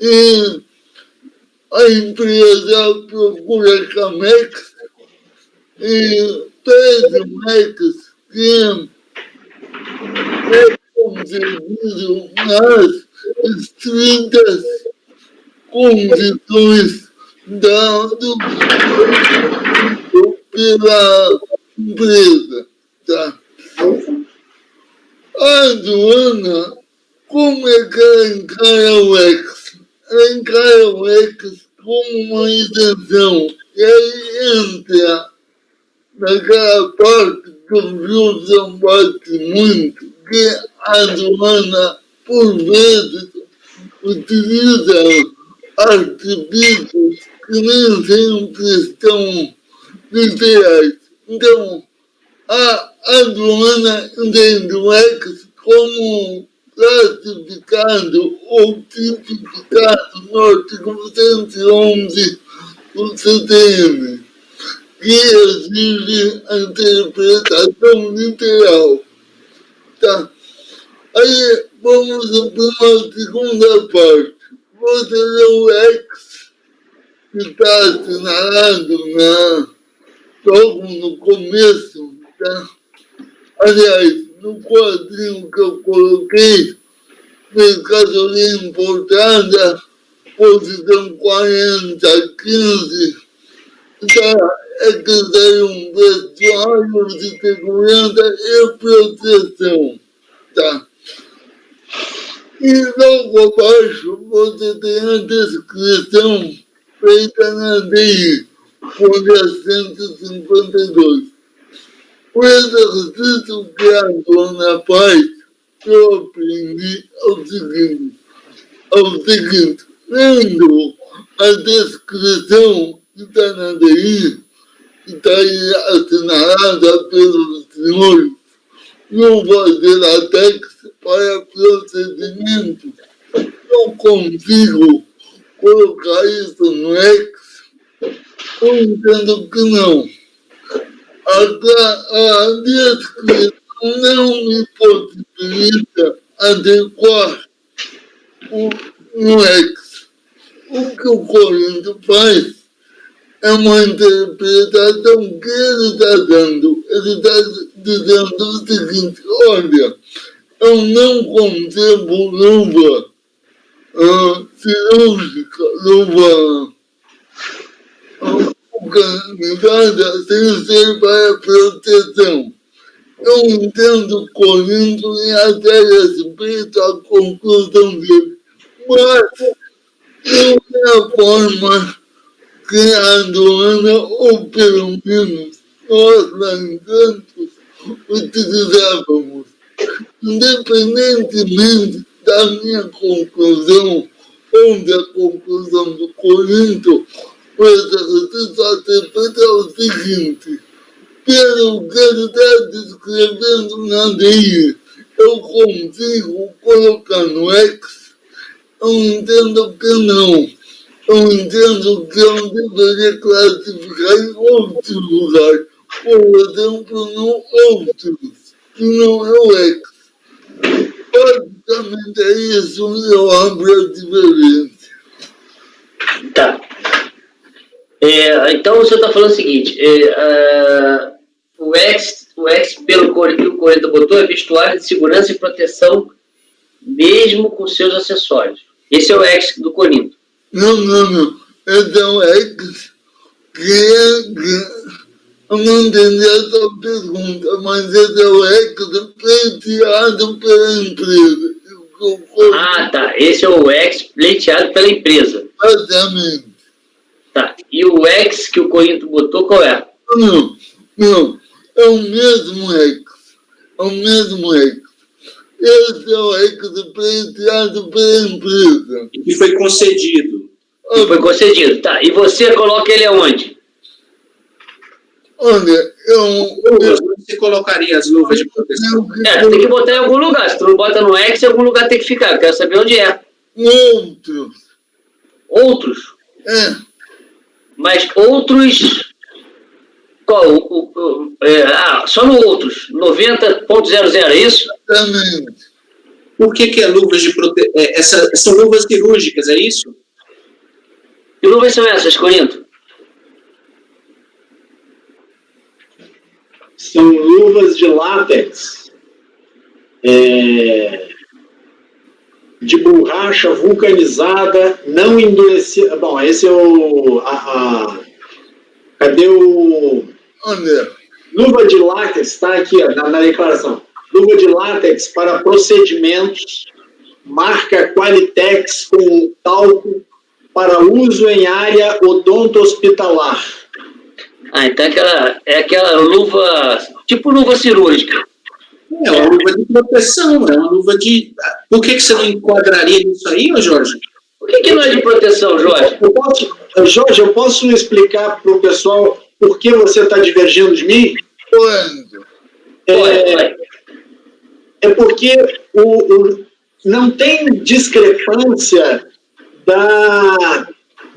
E a empresa procura a Camex e pede um ex que é concedido nas estritas condições dado pela empresa, tá? A aduana, como é que ela encara o ex? Ela encara o ex como uma isenção. E aí entra naquela parte que o Wilson bate muito, que a aduana, por vezes, utiliza artifícios que nem sempre estão literais. Então, a aduana entende o ex como classificado ou tipificado no artigo 111 do CTN, que exige a interpretação literal. Tá? Aí vamos para a segunda parte. Você é o ex que está assinalado logo no começo, tá? Aliás, no quadrinho que eu coloquei, mercadoria importada, posição 4015, é critério vestuário de segurança e proteção, tá? E logo abaixo você tem a descrição feita na DI, folha 152. O exercício criador na paz que eu aprendi é o seguinte, lendo a descrição que está na DI, que está aí assinalada pelos senhores, luva de latex para procedimento. Eu consigo colocar isso no X? Eu entendo que não. A descrição não me possibilita adequar no X. O que o Corinto faz é uma interpretação que ele está dando. Ele está dizendo o seguinte, olha, eu não concebo luva cirúrgica, luva organizada sem ser para proteção. Eu entendo Corinto em até respeito à conclusão dele, mas não é a forma criadora, ou pelo menos nós lá em Santos utilizávamos. Independentemente da minha conclusão ou da conclusão do Corinto, o exercício a ser feito é o seguinte, pelo que ele está descrevendo na DI, eu consigo colocar no X? Eu entendo que não. Eu entendo que eu deveria classificar em outro lugar, por exemplo, no outros, que não é o X. Basicamente é isso, eu abro a diferença. Tá. Então você está falando o seguinte, o X pelo que o Corinto botou, é vestuário de segurança e proteção, mesmo com seus acessórios. Esse é o X do Corinto. Não. Esse é o X eu não entendi essa pergunta, mas esse é o X pleiteado pela empresa. Ah, tá. Esse é o X pleiteado pela empresa. Exatamente. Tá. E o X que o Corinto botou, qual é? Não. É o mesmo X. Esse é o X pleiteado pela empresa. E que foi concedido. Tá. E você coloca ele aonde? Olha, Você colocaria as luvas de proteção? Tem que botar em algum lugar. Se tu não bota no X, em algum lugar tem que ficar. Eu quero saber onde é. Outros? É. Mas outros... Qual? Só no outros. 90.00, é isso? Exatamente. Por que é luvas de proteção? São luvas cirúrgicas, é isso? Que luvas são essas, Corinto? São luvas de látex, de borracha vulcanizada, não endurecida. Bom, esse é o... cadê o... Olha. Luva de látex, está aqui na declaração. Luva de látex para procedimentos, marca Qualitex com talco para uso em área odonto-hospitalar. Então é aquela luva, tipo luva cirúrgica. É uma luva de proteção, é uma luva de... Por que você não enquadraria nisso aí, Jorge? Por que não é de proteção, Jorge? Jorge, eu posso explicar para o pessoal por que você está divergindo de mim? É porque não tem discrepância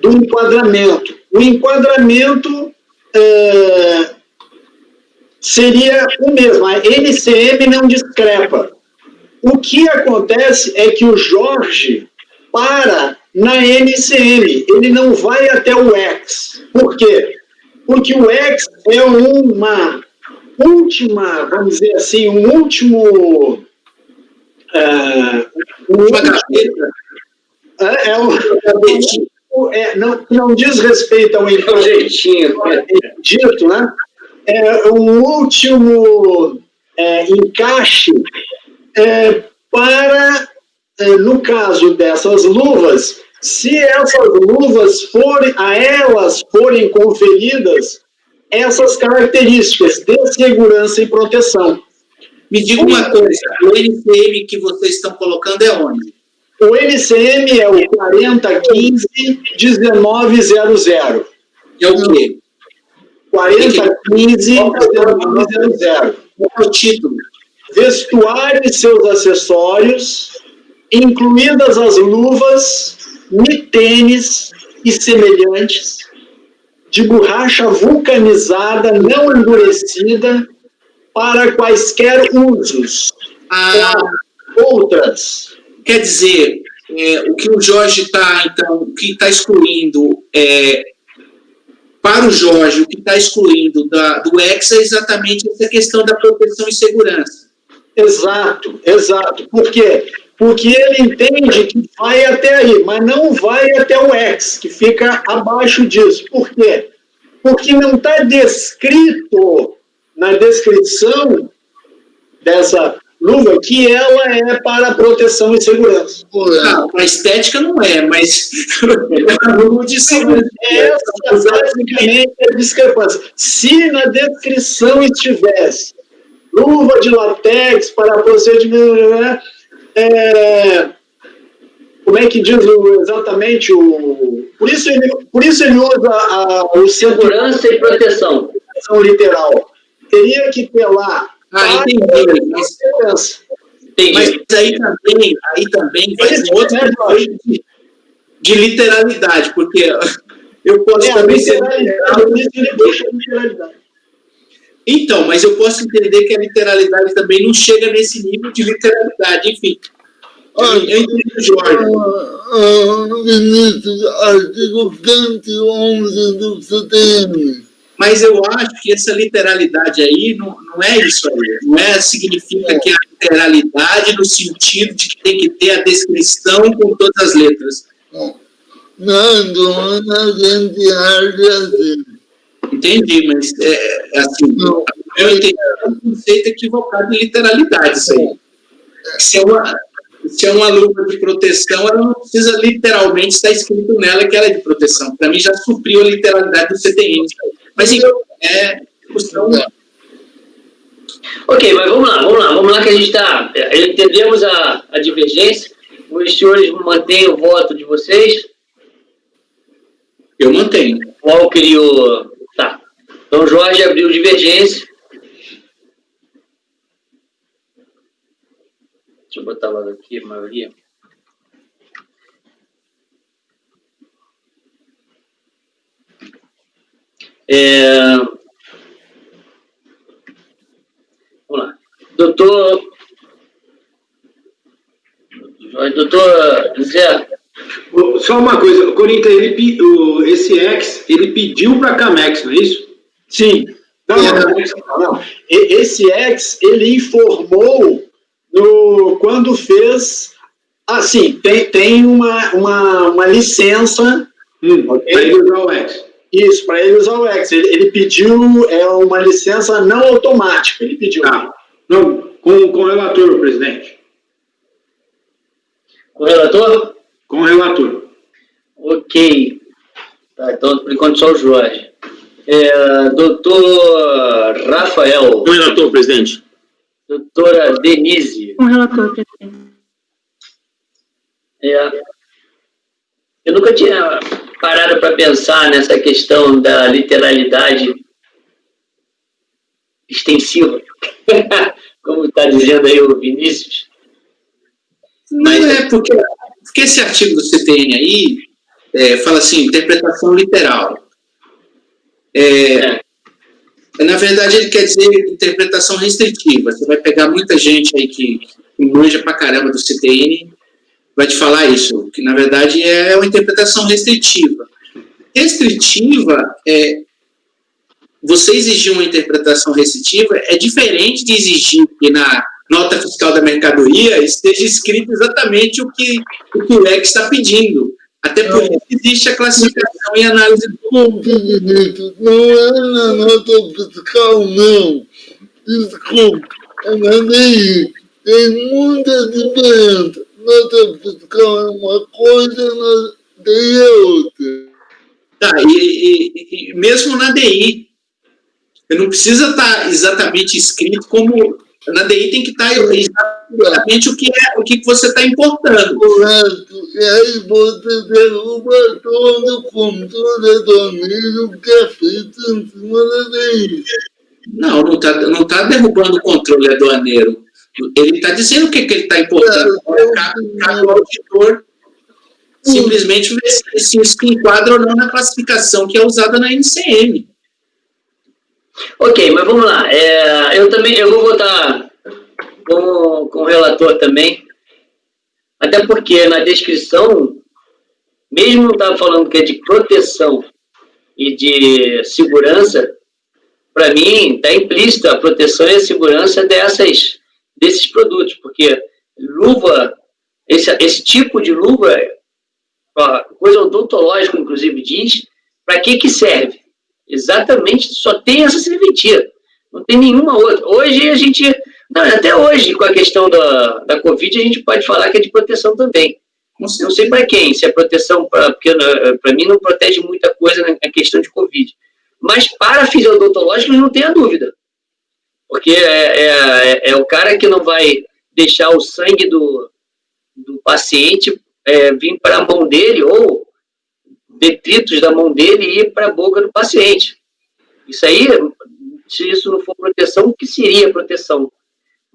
do enquadramento. O enquadramento seria o mesmo. A NCM não discrepa. O que acontece é que o Jorge para na NCM, ele não vai até o X. Por quê? Porque o X é uma última, vamos dizer assim, um último Uma gaveta. Não diz respeito ao jeitinho. dito, né? O último encaixe para, no caso dessas luvas, se essas luvas forem conferidas essas características de segurança e proteção. Me diga uma coisa, o NCM que vocês estão colocando é onde? O NCM é o 4015-1900. É o quê? 4015-1900. Qual é o título? Vestuário e seus acessórios, incluídas as luvas, mitênis e semelhantes, de borracha vulcanizada não endurecida, para quaisquer usos. Outras. Quer dizer, o que o Jorge está, então, o que está excluindo para o Jorge, o que está excluindo do Hexa é exatamente essa questão da proteção e segurança. Exato. Por quê? Porque ele entende que vai até aí, mas não vai até o Hexa, que fica abaixo disso. Por quê? Porque não está descrito na descrição dessa luva que ela é para proteção e segurança. Não, a estética não é, mas é uma luva de segurança. Essa basicamente é a discrepância. Se na descrição estivesse luva de látex para procedimento, né? Como é que diz exatamente o... Por isso ele usa o segurança e proteção literal. Teria que ter lá. Entendi. Mas aí também faz um outro tipo de literalidade, porque eu posso também ser literalidade. Então, mas eu posso entender que a literalidade também não chega nesse nível de literalidade, enfim. Eu entendo, Jorge. Vinícius, artigo 111 do CTM. Mas eu acho que essa literalidade aí não é isso aí. Não significa que a literalidade no sentido de que tem que ter a descrição com todas as letras. Não, a gente age assim. Entendi, mas assim, eu entendi um conceito equivocado de literalidade, isso aí. Se é uma luva de proteção, ela não precisa literalmente estar escrito nela que ela é de proteção. Para mim, já supriu a literalidade do CTN. Mas, enfim, discussão. Ok, mas vamos lá, que a gente está... Entendemos a divergência. Os senhores mantêm o voto de vocês? Eu mantenho. Walker e o... Tá. Então, Jorge abriu divergência. Deixa eu botar logo aqui a maioria. Vamos lá. Doutor Zé. Só uma coisa, Corinta, esse ex, ele pediu para a Camex, não é isso? Sim. Não. Esse ex, ele informou quando fez... Sim, tem uma licença... Okay? Para ele usar o ex. Isso, para ele usar o ex. Ele pediu uma licença não automática. Ele pediu. Não, com o relator, presidente. Com o relator? Com o relator. Ok. Tá, então, por enquanto, só o Jorge. Doutor Rafael. Com o relator, presidente. Doutora Denise. Com o relator, presidente. Eu nunca tinha parado para pensar nessa questão da literalidade extensiva, como está dizendo aí o Vinícius. Não porque esse artigo do CTN aí fala assim, interpretação literal. Na verdade, ele quer dizer interpretação restritiva. Você vai pegar muita gente aí que manja pra caramba do CTN, vai te falar isso, que na verdade é uma interpretação restritiva. Restritiva você exigir uma interpretação restritiva é diferente de exigir que nota fiscal da mercadoria esteja escrito exatamente o que o REC está pedindo. Até por isso existe a classificação e análise do Desculpe, não é na nota fiscal, não. Desculpe, é na DI. Tem muita diferença. Nota fiscal é uma coisa, na DI é outra. Tá, e mesmo na DI, não precisa estar exatamente escrito como... Na DI tem que estar exatamente o que você está importando. Correto. E aí você derruba todo o controle aduaneiro que é feito em cima da DI. Não tá derrubando o controle aduaneiro. Ele está dizendo o que ele está importando. Cabe ao auditor simplesmente ver se isso enquadra ou não na classificação que é usada na NCM. Ok, mas vamos lá. Eu vou votar com o relator também, até porque na descrição, mesmo não estava falando que é de proteção e de segurança, para mim está implícita a proteção e a segurança desses produtos, porque luva, esse tipo de luva, coisa odontológica, inclusive, diz para que serve. Exatamente, só tem essa serventia, não tem nenhuma outra. Hoje até hoje, com a questão da Covid, a gente pode falar que é de proteção também. Não sei para quem, se é proteção, porque para mim não protege muita coisa na questão de Covid. Mas para fisiodontológicos não tenha dúvida, porque é o cara que não vai deixar o sangue do paciente vir para a mão dele, ou detritos da mão dele e ir para a boca do paciente. Isso aí, se isso não for proteção, o que seria proteção,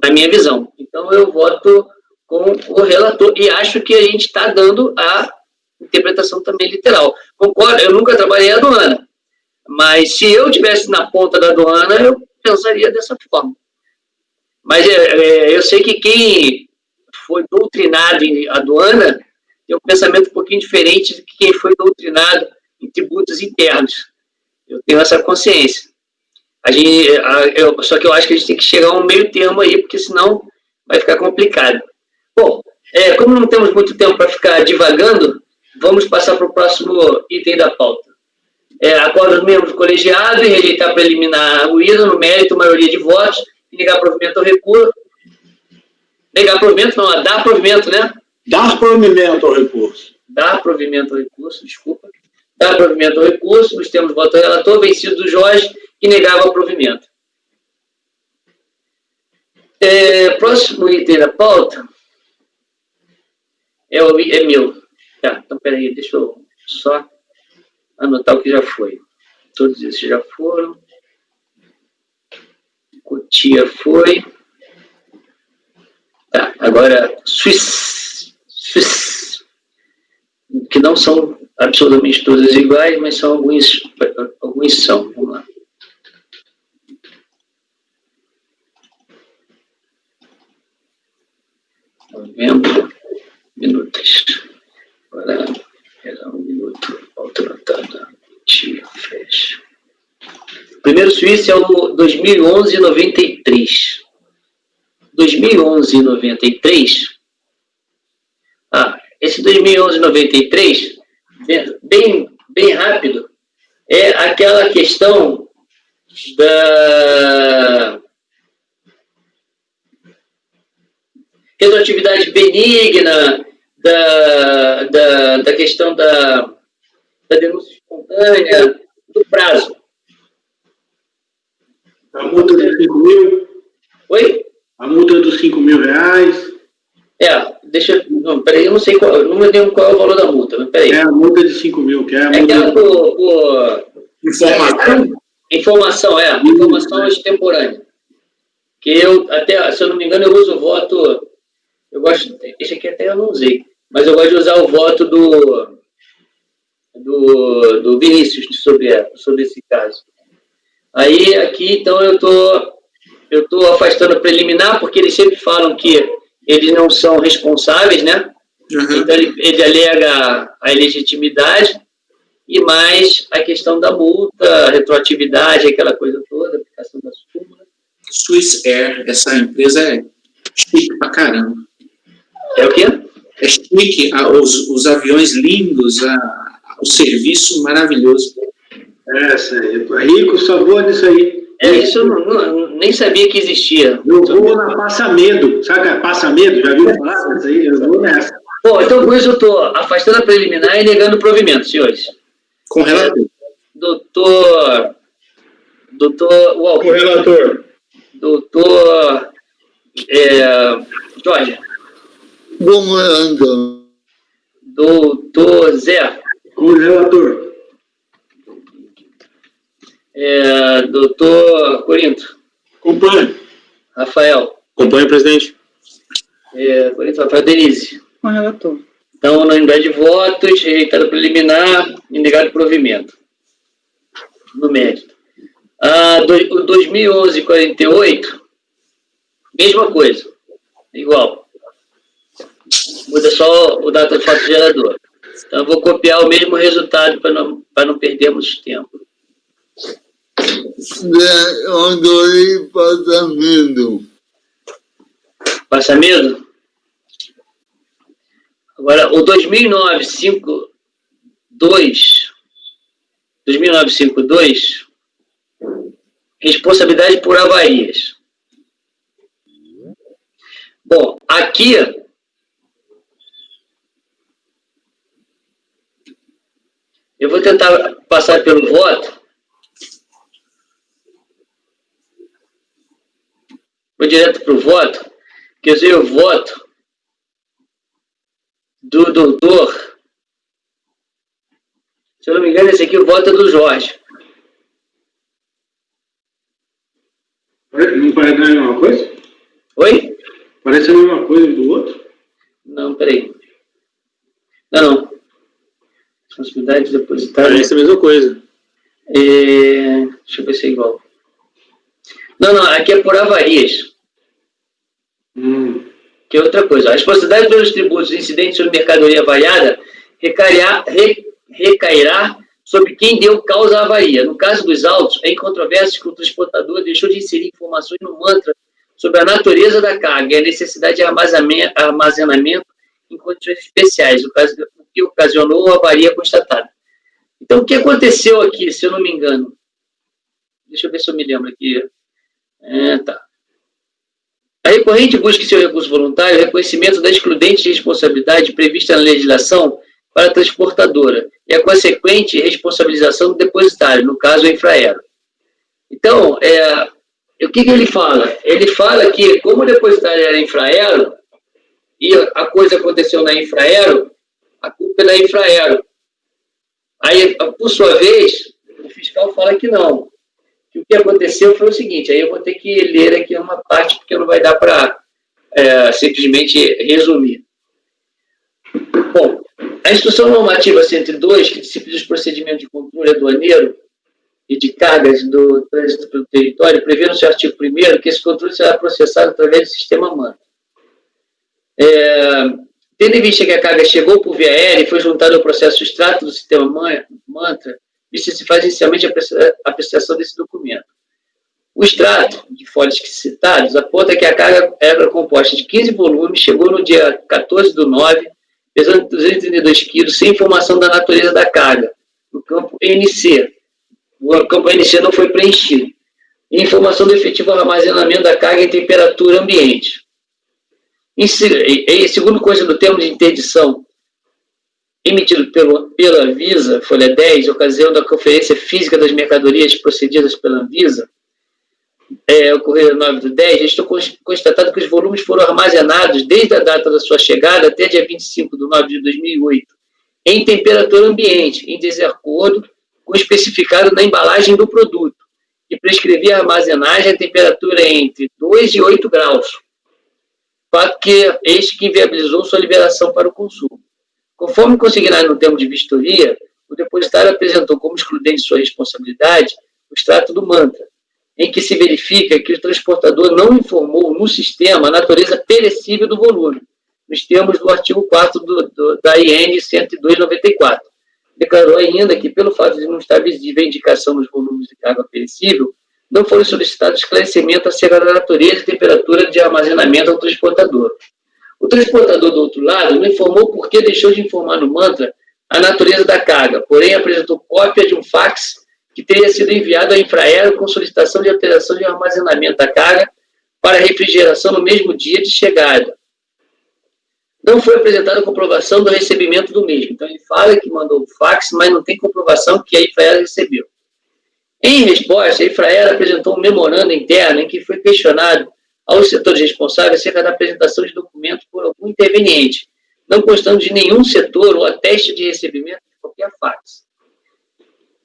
na minha visão? Então, eu voto com o relator e acho que a gente está dando a interpretação também literal. Concordo, eu nunca trabalhei a aduana, mas se eu estivesse na ponta da aduana, eu pensaria dessa forma. Mas eu sei que quem foi doutrinado em aduana tem um pensamento um pouquinho diferente de quem foi doutrinado em tributos internos. Eu tenho essa consciência. Só que eu acho que a gente tem que chegar a um meio termo aí, porque senão vai ficar complicado. Bom, como não temos muito tempo para ficar divagando, vamos passar para o próximo item da pauta. Acordo dos membros do colegiado e rejeitar preliminar arguída no mérito, maioria de votos, e negar provimento ao recurso. Negar provimento, não, dar provimento, né? Dar provimento ao recurso. Dar provimento ao recurso, desculpa. Dar provimento ao recurso, nos termos do voto do relator, vencido do Jorge, que negava o provimento. Próximo item da pauta é meu. Tá, então peraí, deixa eu só anotar o que já foi. Todos esses já foram. Cotia foi. Tá, agora Suíça, que não são absolutamente todas iguais, mas são alguns são. Vamos lá. Novembro, minutos. Agora, era 1 minuto, autonotada, tira, fecha. O primeiro Suíça é o 2011-93. 2011-93. Esse 2011-93, bem rápido, é aquela questão da retroatividade benigna, da questão da denúncia espontânea, do prazo. A multa de 5 mil? Oi? A multa dos 5 mil reais? Peraí, eu não sei qual, não me lembro qual é o valor da multa, mas peraí. É a multa de 5 mil, que é a multa... aquela por Informação? Informação extemporânea. Que eu, até, se eu não me engano, eu uso o voto... Eu gosto... Esse aqui até eu não usei, mas eu gosto de usar o voto do Vinícius sobre esse caso. Aí, aqui, então, eu tô afastando a preliminar, porque eles sempre falam que eles não são responsáveis, né? Uhum. Então, ele alega a ilegitimidade e mais a questão da multa, a retroatividade, aquela coisa toda, a aplicação da súmula. Swiss Air, essa empresa Chique pra caramba. É o quê? É chique, os aviões lindos, o serviço maravilhoso. Essa aí. Rico, só vou nisso aí. Isso eu nem sabia que existia. Eu vou na Passa Medo. Sabe que é Passa Medo? Já viu falar disso aí? Eu vou nessa. Bom, então com isso eu estou afastando a preliminar e negando o provimento, senhores. Com relator. Doutor Walker. O relator. Doutor Jorge. Como anda? Doutor Zé. Com o relator. Doutor Corinto. Acompanho. Rafael. Acompanho, presidente. Corinto, Rafael, Denise. Com o relator. Então, unanimidade de votos, rejeitado preliminar e negado provimento. No mérito. O 2011-48, mesma coisa. Igual. Muda só o data de fato gerador. Então, eu vou copiar o mesmo resultado para não perdermos tempo. Eu adorei Passa Medo. Passa medo? Agora, o 2009-52, responsabilidade por avarias. Bom, aqui eu vou tentar passar pelo voto. Vou direto para o voto, que eu usei o voto do doutor. Se eu não me engano, esse aqui, o voto é do Jorge. Não parece a mesma coisa? Oi? Parece a mesma coisa do outro? Não, peraí. Não. Responsabilidade depositária. Parece a mesma coisa. Deixa eu ver se é igual. Não, aqui é por avarias. Que é outra coisa. A responsabilidade pelos tributos incidentes sobre mercadoria avariada recairá sobre quem deu causa à avaria. No caso dos autos, é incontrovérsia que o transportador deixou de inserir informações no mantra sobre a natureza da carga e a necessidade de armazenamento em condições especiais, o que ocasionou a avaria constatada. Então, o que aconteceu aqui, se eu não me engano? Deixa eu ver se eu me lembro aqui. Tá. A recorrente busca em seu recurso voluntário o reconhecimento da excludente de responsabilidade prevista na legislação para a transportadora e a consequente responsabilização do depositário, no caso, o Infraero. Então, o que ele fala? Ele fala que, como o depositário era Infraero, e a coisa aconteceu na Infraero, a culpa é da Infraero. Aí, por sua vez, o fiscal fala que não. Que o que aconteceu foi o seguinte, aí eu vou ter que ler aqui uma parte, porque não vai dar para simplesmente resumir. Bom, a Instrução Normativa 102, que disciplina os procedimentos de controle aduaneiro e de cargas do trânsito pelo território, prevê no seu artigo 1º que esse controle será processado através do sistema MANTRA. Tendo em vista que a carga chegou por via aérea e foi juntada ao processo extrato do sistema MANTRA, isso se faz inicialmente a apreciação desse documento. O extrato de folhas citados aponta que a carga era composta de 15 volumes, chegou no dia 14/9, pesando 232 quilos, sem informação da natureza da carga, no campo NC. O campo NC não foi preenchido. E informação do efetivo armazenamento da carga em temperatura ambiente. Segundo coisa do termo de interdição, emitido pela Anvisa, folha 10, ocasião da conferência física das mercadorias procedidas pela Anvisa, ocorreu 9/10, estou constatado que os volumes foram armazenados desde a data da sua chegada até dia 25/9 de 2008, em temperatura ambiente, em desacordo com o especificado na embalagem do produto, que prescrevia a armazenagem a temperatura entre 2 e 8 graus, fato que inviabilizou sua liberação para o consumo. Conforme consignado no termo de vistoria, o depositário apresentou como excludente de sua responsabilidade o extrato do MANTRA, em que se verifica que o transportador não informou no sistema a natureza perecível do volume, nos termos do artigo 4º da IN 102/94. Declarou ainda que, pelo fato de não estar visível a indicação dos volumes de carga perecível, não foram solicitados esclarecimento acerca da natureza e temperatura de armazenamento ao transportador. O transportador, do outro lado, não informou por que deixou de informar no mantra a natureza da carga, porém apresentou cópia de um fax que teria sido enviado ao infraero com solicitação de alteração de armazenamento da carga para refrigeração no mesmo dia de chegada. Não foi apresentada comprovação do recebimento do mesmo. Então, ele fala que mandou o fax, mas não tem comprovação que a infraero recebeu. Em resposta, a infraero apresentou um memorando interno em que foi questionado aos setores responsáveis acerca da apresentação de documentos por algum interveniente, não constando de nenhum setor ou ateste de recebimento de qualquer fax.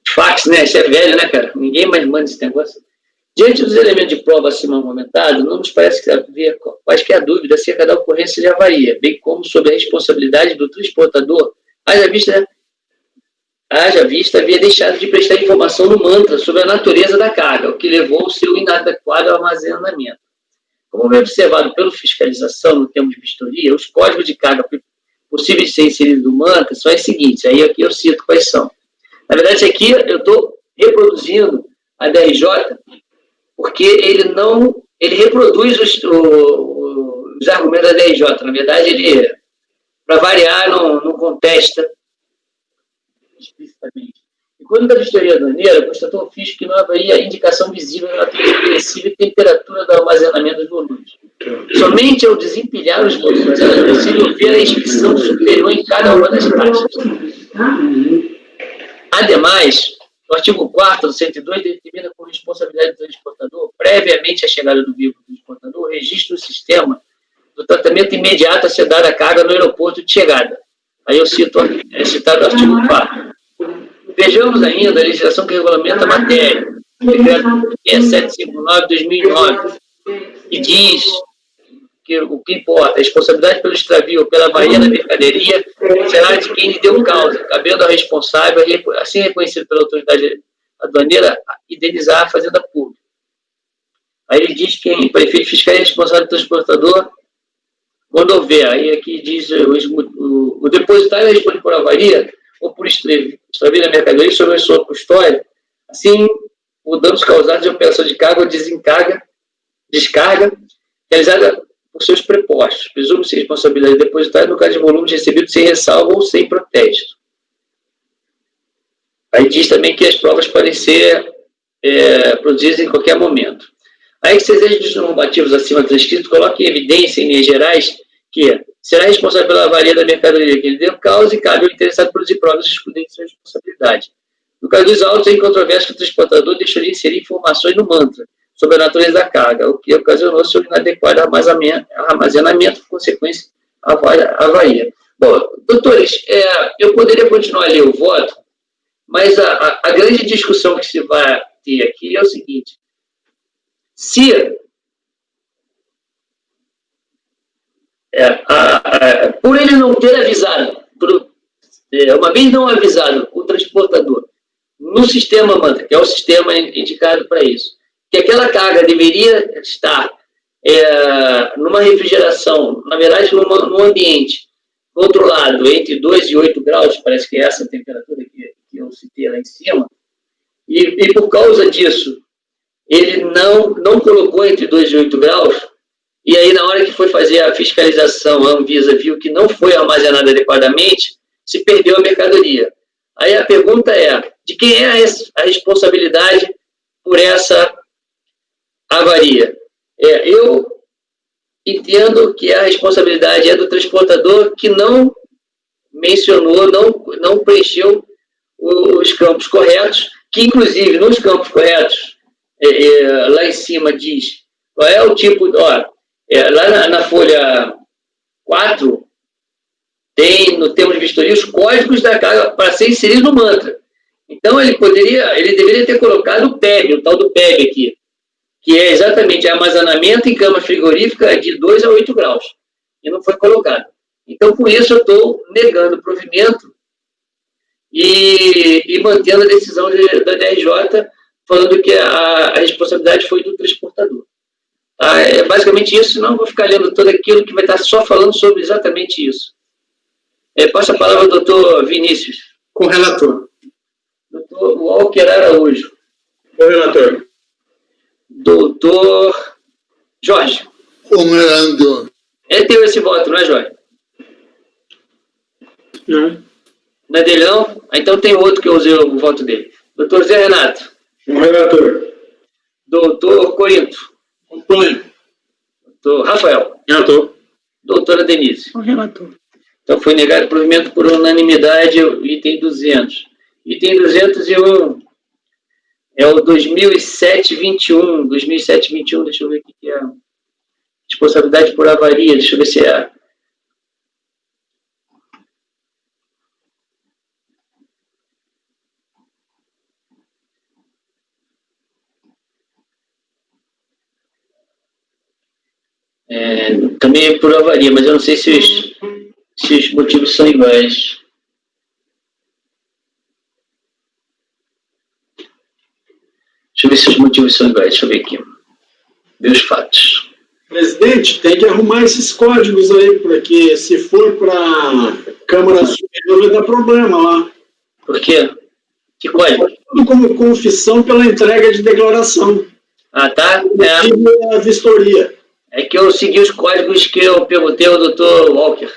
Fax, né? Isso é velho, né, cara? Ninguém mais manda esse negócio. Diante dos elementos de prova acima comentados, não nos parece haver quaisquer dúvida acerca da ocorrência de avaria, bem como sobre a responsabilidade do transportador, haja vista havia deixado de prestar informação no mantra sobre a natureza da carga, o que levou ao seu inadequado armazenamento. Como é observado pela fiscalização no termo de vistoria, os códigos de carga possíveis de ser inseridos no mantra são os seguintes, aí aqui eu cito quais são. Na verdade, aqui eu estou reproduzindo a DRJ, porque ele reproduz os argumentos da DRJ. Na verdade, ele, para variar, não contesta explicitamente. E quando da vistoria aduaneira, constatou o fisco que não haveria indicação visível da natureza agressiva e temperatura do armazenamento dos volumes. Somente ao desempilhar os volumes era possível ver a inscrição superior em cada uma das caixas. Ademais, o artigo 4º do 102 determina como responsabilidade do transportador, previamente à chegada do veículo do transportador, o registro do sistema do tratamento imediato a ser dada a carga no aeroporto de chegada. Aí eu cito, citado o artigo 4º. Vejamos ainda a legislação que regulamenta a matéria, o decreto 6759/2009, que diz que o que importa, a responsabilidade pelo extravio ou pela avaria da mercadoria será de quem lhe deu causa, cabendo ao responsável, assim reconhecido pela autoridade aduaneira, indenizar a fazenda pública. Aí ele diz que o prefeito fiscal é responsável pelo transportador quando houver. Aí aqui diz o depositário é responde por avaria ou por extravio da mercadoria sobre a sua custódia, assim, o danos causados de operação de carga ou descarga realizada por seus prepostos. Presume-se responsabilidade depositária no caso de volumes recebidos sem ressalva ou sem protesto. Aí diz também que as provas podem ser produzidas em qualquer momento. Aí que se exige dos normativos acima transcritos, coloque em evidência, em linhas gerais, que será responsável pela avaria da mercadoria que ele deu causa e cabe ao interessado produzir provas excludentes de sua responsabilidade. No caso dos autos, é incontroverso que o transportador deixou de inserir informações no mantra sobre a natureza da carga, o que ocasionou seu inadequado armazenamento, por consequência, avaria. Bom, doutores, eu poderia continuar a ler o voto, mas a grande discussão que se vai ter aqui é o seguinte: se por ele não ter avisado, uma vez não avisado o transportador no sistema mantra, que é o sistema indicado para isso, que aquela carga deveria estar numa refrigeração, na verdade, num ambiente controlado entre 2 e 8 graus, parece que é essa a temperatura que eu citei lá em cima, e por causa disso, ele não colocou entre 2 e 8 graus, e aí na hora que foi fazer a fiscalização, a Anvisa viu que não foi armazenada adequadamente, se perdeu a mercadoria. Aí a pergunta é, de quem é a responsabilidade por essa avaria? Eu entendo que a responsabilidade é do transportador que não mencionou, não preencheu os campos corretos, que inclusive nos campos corretos, lá em cima diz qual é o tipo, lá na folha 4, tem no termo de vistoria os códigos da carga para ser inserido no mantra. Então ele deveria ter colocado o PEB, o tal do PEB aqui, que é exatamente armazenamento em cama frigorífica de 2 a 8 graus. E não foi colocado. Então, com isso, eu estou negando o provimento e mantendo a decisão da DRJ, falando que a responsabilidade foi do transportador. É basicamente isso, senão eu vou ficar lendo tudo aquilo que vai estar só falando sobre exatamente isso. Passo a palavra ao doutor Vinícius. Com o relator. Doutor Walker Araújo. Com o relator. Doutor Jorge. Como relator. É teu esse voto, não é, Jorge? Não. Não é dele, não? Então tem outro que eu usei o voto dele. Doutor Zé Renato. Como relator. Doutor Corinto. Acompanho. Doutor Rafael. Relator. Doutora Denise. O relator. Então foi negado o provimento por unanimidade o item 200. Item 201 é o 2007-21. 2007-21, deixa eu ver o que é. Responsabilidade por avaria, deixa eu ver se é. Também é por avaria, mas eu não sei se os motivos são iguais. Deixa eu ver se os motivos são iguais. Deixa eu ver aqui. Ver os fatos. Presidente, tem que arrumar esses códigos aí, porque se for para Câmara Superior vai dar problema lá. Por quê? Que código? Tudo como confissão pela entrega de declaração. Ah, tá? E a vistoria. É que eu segui os códigos que eu perguntei ao Dr. Walker.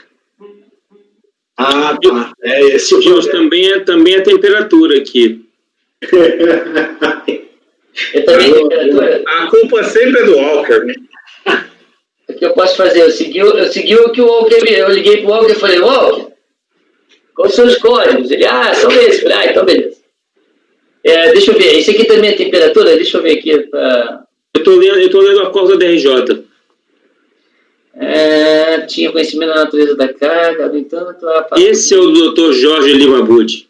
Ah, tá. É esse o Deus, problema. também a temperatura aqui. Eu também tenho temperatura. A culpa sempre é do Walker, né? O que eu posso fazer? Eu segui o que o Walker... Eu liguei pro Walker e falei, Walker, quais são os códigos? Ele, são esses. Eu falei, então beleza. Deixa eu ver. Isso aqui também é temperatura? Deixa eu ver aqui. Eu tô lendo a corda da RJ. Tinha conhecimento da natureza da carga, no entanto... Esse é o Dr. Jorge Lima Budi.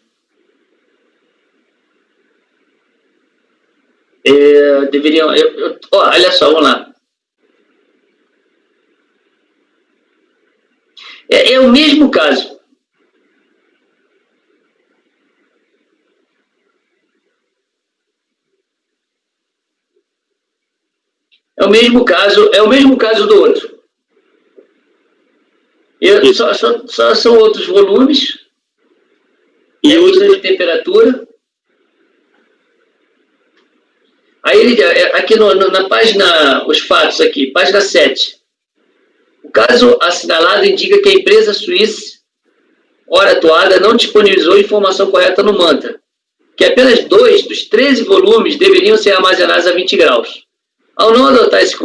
Deveriam... olha só, vamos lá. É o mesmo caso. É o mesmo caso do outro. Só são outros volumes. E outra de temperatura. Aí, aqui na página, os fatos aqui, página 7. O caso assinalado indica que a empresa suíça, hora atuada, não disponibilizou informação correta no mantra, que apenas 2 dos 13 volumes deveriam ser armazenados a 20 graus. Ao não adotar esse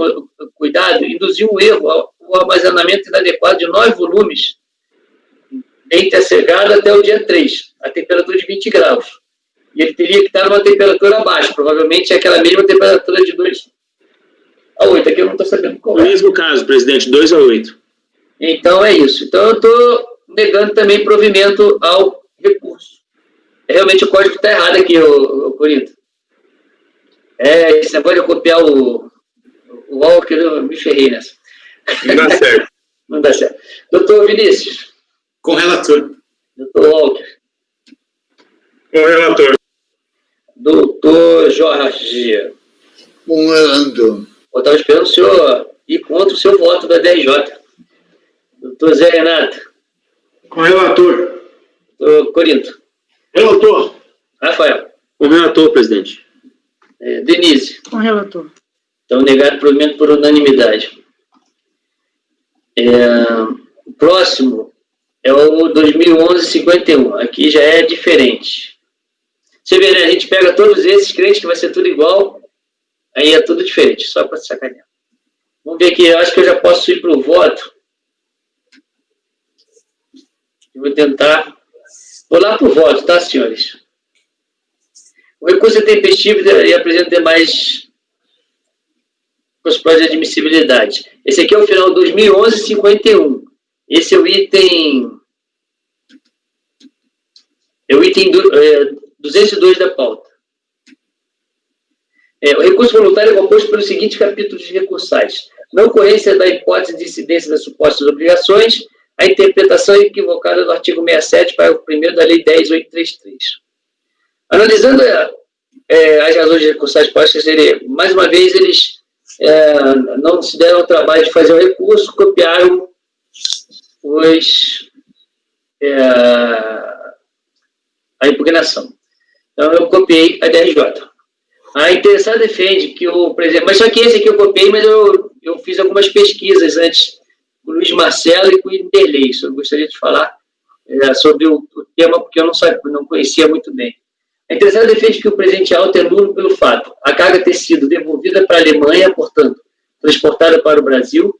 cuidado, induziu um erro ao armazenamento inadequado de 9 volumes, intercegado até o dia 3, a temperatura de 20 graus. E ele teria que estar numa temperatura abaixo, provavelmente é aquela mesma temperatura de 2 a 8, aqui eu não estou sabendo qual é. O mesmo caso, presidente, 2 a 8. Então é isso. Então eu estou negando também provimento ao recurso. Realmente o código está errado aqui, o Corinto. Esse negócio de copiar o Walker, eu me ferrei nessa. Não dá certo. Não dá certo. Doutor Vinícius. Com relator. Doutor Walker. Com relator. Doutor Jorge. Com relator. Eu estava esperando o senhor ir contra o seu voto da DRJ. Doutor Zé Renato. Com relator. Doutor Corinto. Relator. Rafael. Com relator, presidente. Denise. Com relator. Então, negado provimento por unanimidade. O próximo é o 2011-51. Aqui já é diferente. Você vê, né? A gente pega todos esses, crente que vai ser tudo igual, aí é tudo diferente, só para sacanear. Vamos ver aqui, eu acho que eu já posso ir para o voto. Eu vou tentar. Vou lá para o voto, tá, senhores? O recurso é tempestivo e apresenta demais possibilidades de admissibilidade. Esse aqui é o final 2011-51. Esse é o item... É o item 202 da pauta. O recurso voluntário é composto pelos seguintes capítulos recursais. Na ocorrência da hipótese de incidência das supostas obrigações, a interpretação equivocada do artigo 67, parágrafo 1º da Lei 10.833. Analisando as razões recursais postas, mais uma vez, eles não se deram o trabalho de fazer o recurso, copiaram a impugnação. Então, eu copiei a DRJ. A interessada defende que o presidente... Mas só que esse aqui eu copiei, mas eu fiz algumas pesquisas antes com o Luiz Marcelo e com o Interlei. Eu gostaria de falar sobre o tema, porque eu não conhecia muito bem. A interessada defende que o presente alto é nulo pelo fato a carga ter sido devolvida para a Alemanha, portanto, transportada para o Brasil.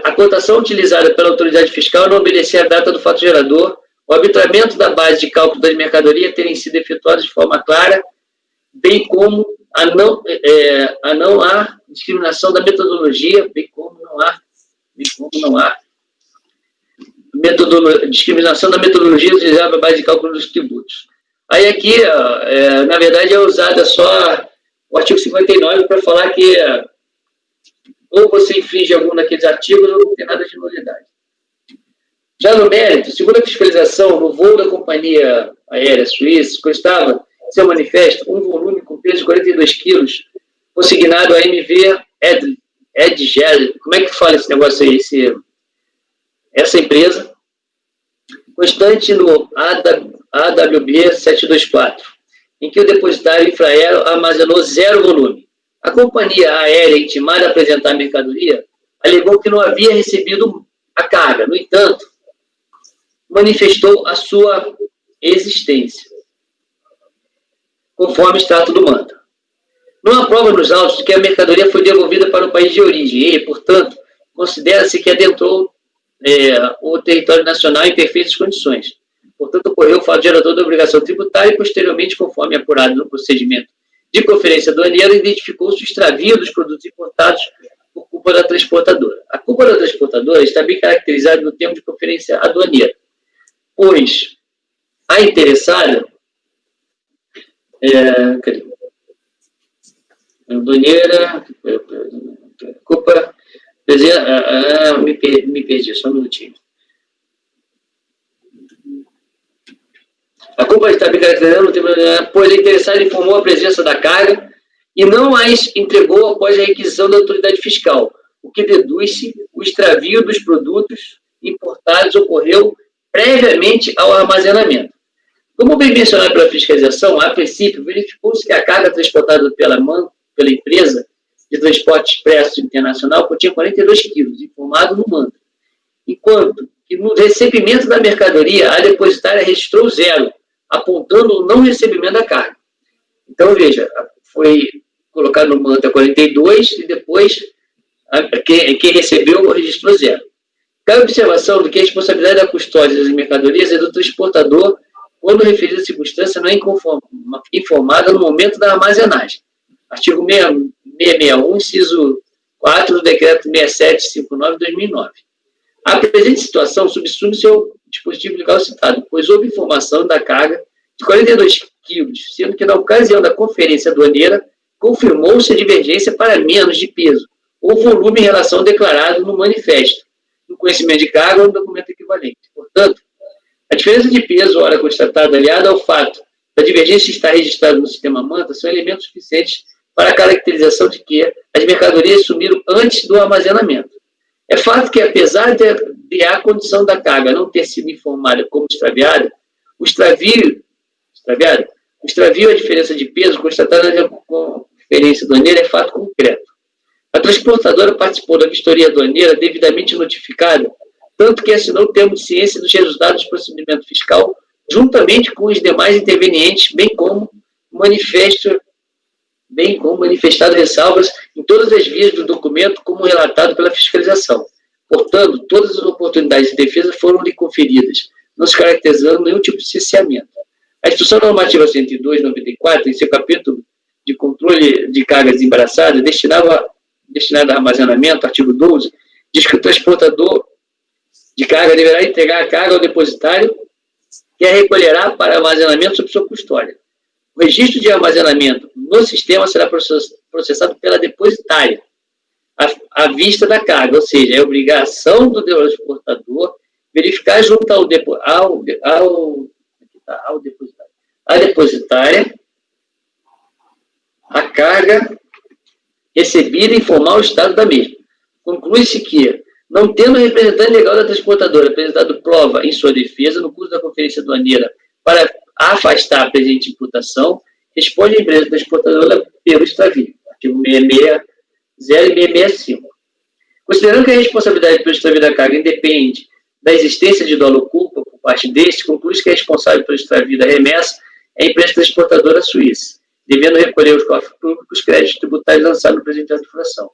A cotação utilizada pela autoridade fiscal não obedecia à data do fato gerador, o arbitramento da base de cálculo da mercadoria terem sido efetuados de forma clara, bem como a não há discriminação da metodologia, bem como não há discriminação da metodologia utilizada para a base de cálculo dos tributos. Aí aqui, na verdade, é usada só o artigo 59 para falar que ou você infringe algum daqueles artigos ou não tem nada de nulidade. Já no mérito, segundo a fiscalização, no voo da companhia aérea suíça, constava seu manifesto um volume com peso de 42 quilos, consignado a MV Edgel. Como é que fala esse negócio aí? Essa empresa, constante no AWB 724, em que o depositário infraero armazenou 0 volume. A companhia aérea intimada a apresentar a mercadoria alegou que não havia recebido a carga. No entanto, manifestou a sua existência, conforme extrato do manta. Não há prova nos autos de que a mercadoria foi devolvida para o país de origem e, portanto, considera-se que adentrou o território nacional em perfeitas condições. Portanto, ocorreu o fato gerador da obrigação tributária e, posteriormente, conforme apurado no procedimento de conferência aduaneira, identificou-se o extravio dos produtos importados por culpa da transportadora. A culpa da transportadora está bem caracterizada no termo de conferência aduaneira, pois a interessada aduaneira, culpa, me perdi, só um minutinho. A culpa está bem caracterizada no termo, pois a interessada informou a presença da carga e não a entregou após a requisição da autoridade fiscal, o que deduz-se o extravio dos produtos importados ocorreu previamente ao armazenamento. Como bem mencionado pela fiscalização, a princípio, verificou-se que a carga transportada pela empresa de transporte expresso internacional continha 42 quilos, informado no manta, enquanto que no recebimento da mercadoria, a depositária registrou 0, apontando o não recebimento da carga. Então, veja, foi colocado no manta 42 e depois quem recebeu registrou 0. Cabe observação de que a responsabilidade da custódia das mercadorias é do transportador quando referida circunstância não é informada no momento da armazenagem. Artigo 661, inciso 4 do Decreto 6759 de 2009. A presente situação subsume-se ao dispositivo legal citado, pois houve informação da carga de 42 quilos, sendo que na ocasião da conferência aduaneira confirmou-se a divergência para menos de peso ou volume em relação ao declarado no manifesto, no conhecimento de carga ou no documento equivalente. Portanto, a diferença de peso, ora constatada, aliada ao fato da divergência estar registrada no sistema manta, são elementos suficientes para a caracterização de que as mercadorias sumiram antes do armazenamento. É fato que, apesar de a condição da carga não ter sido informada como extraviada, o extravio, a diferença de peso constatada na conferência aduaneira é fato concreto. A transportadora participou da vistoria aduaneira devidamente notificada, tanto que assinou termo de ciência dos resultados do procedimento fiscal, juntamente com os demais intervenientes, bem como manifestado ressalvas em todas as vias do documento, como relatado pela fiscalização. Portanto, todas as oportunidades de defesa foram lhe conferidas, não se caracterizando nenhum tipo de cerceamento. A Instrução Normativa 102/94, em seu capítulo de controle de carga desembaraçada, destinada a armazenamento, artigo 12, diz que o transportador de carga deverá entregar a carga ao depositário, que a recolherá para armazenamento sob sua custódia. O registro de armazenamento no sistema será processado pela depositária, à vista da carga, ou seja, é obrigação do transportador verificar junto à depositária a carga recebida e informar o estado da mesma. Conclui-se que, não tendo representante legal da transportadora apresentado prova em sua defesa no curso da conferência aduaneira para afastar a presente imputação, responde a empresa transportadora pelo extravio, artigo 660 e 665. Considerando que a responsabilidade pelo extravio da carga independe da existência de dolo ou culpa por parte deste, conclui que é responsável pelo extravio da remessa é a empresa transportadora suíça, devendo recolher aos cofres públicos os créditos tributários lançados no presente ato de infração.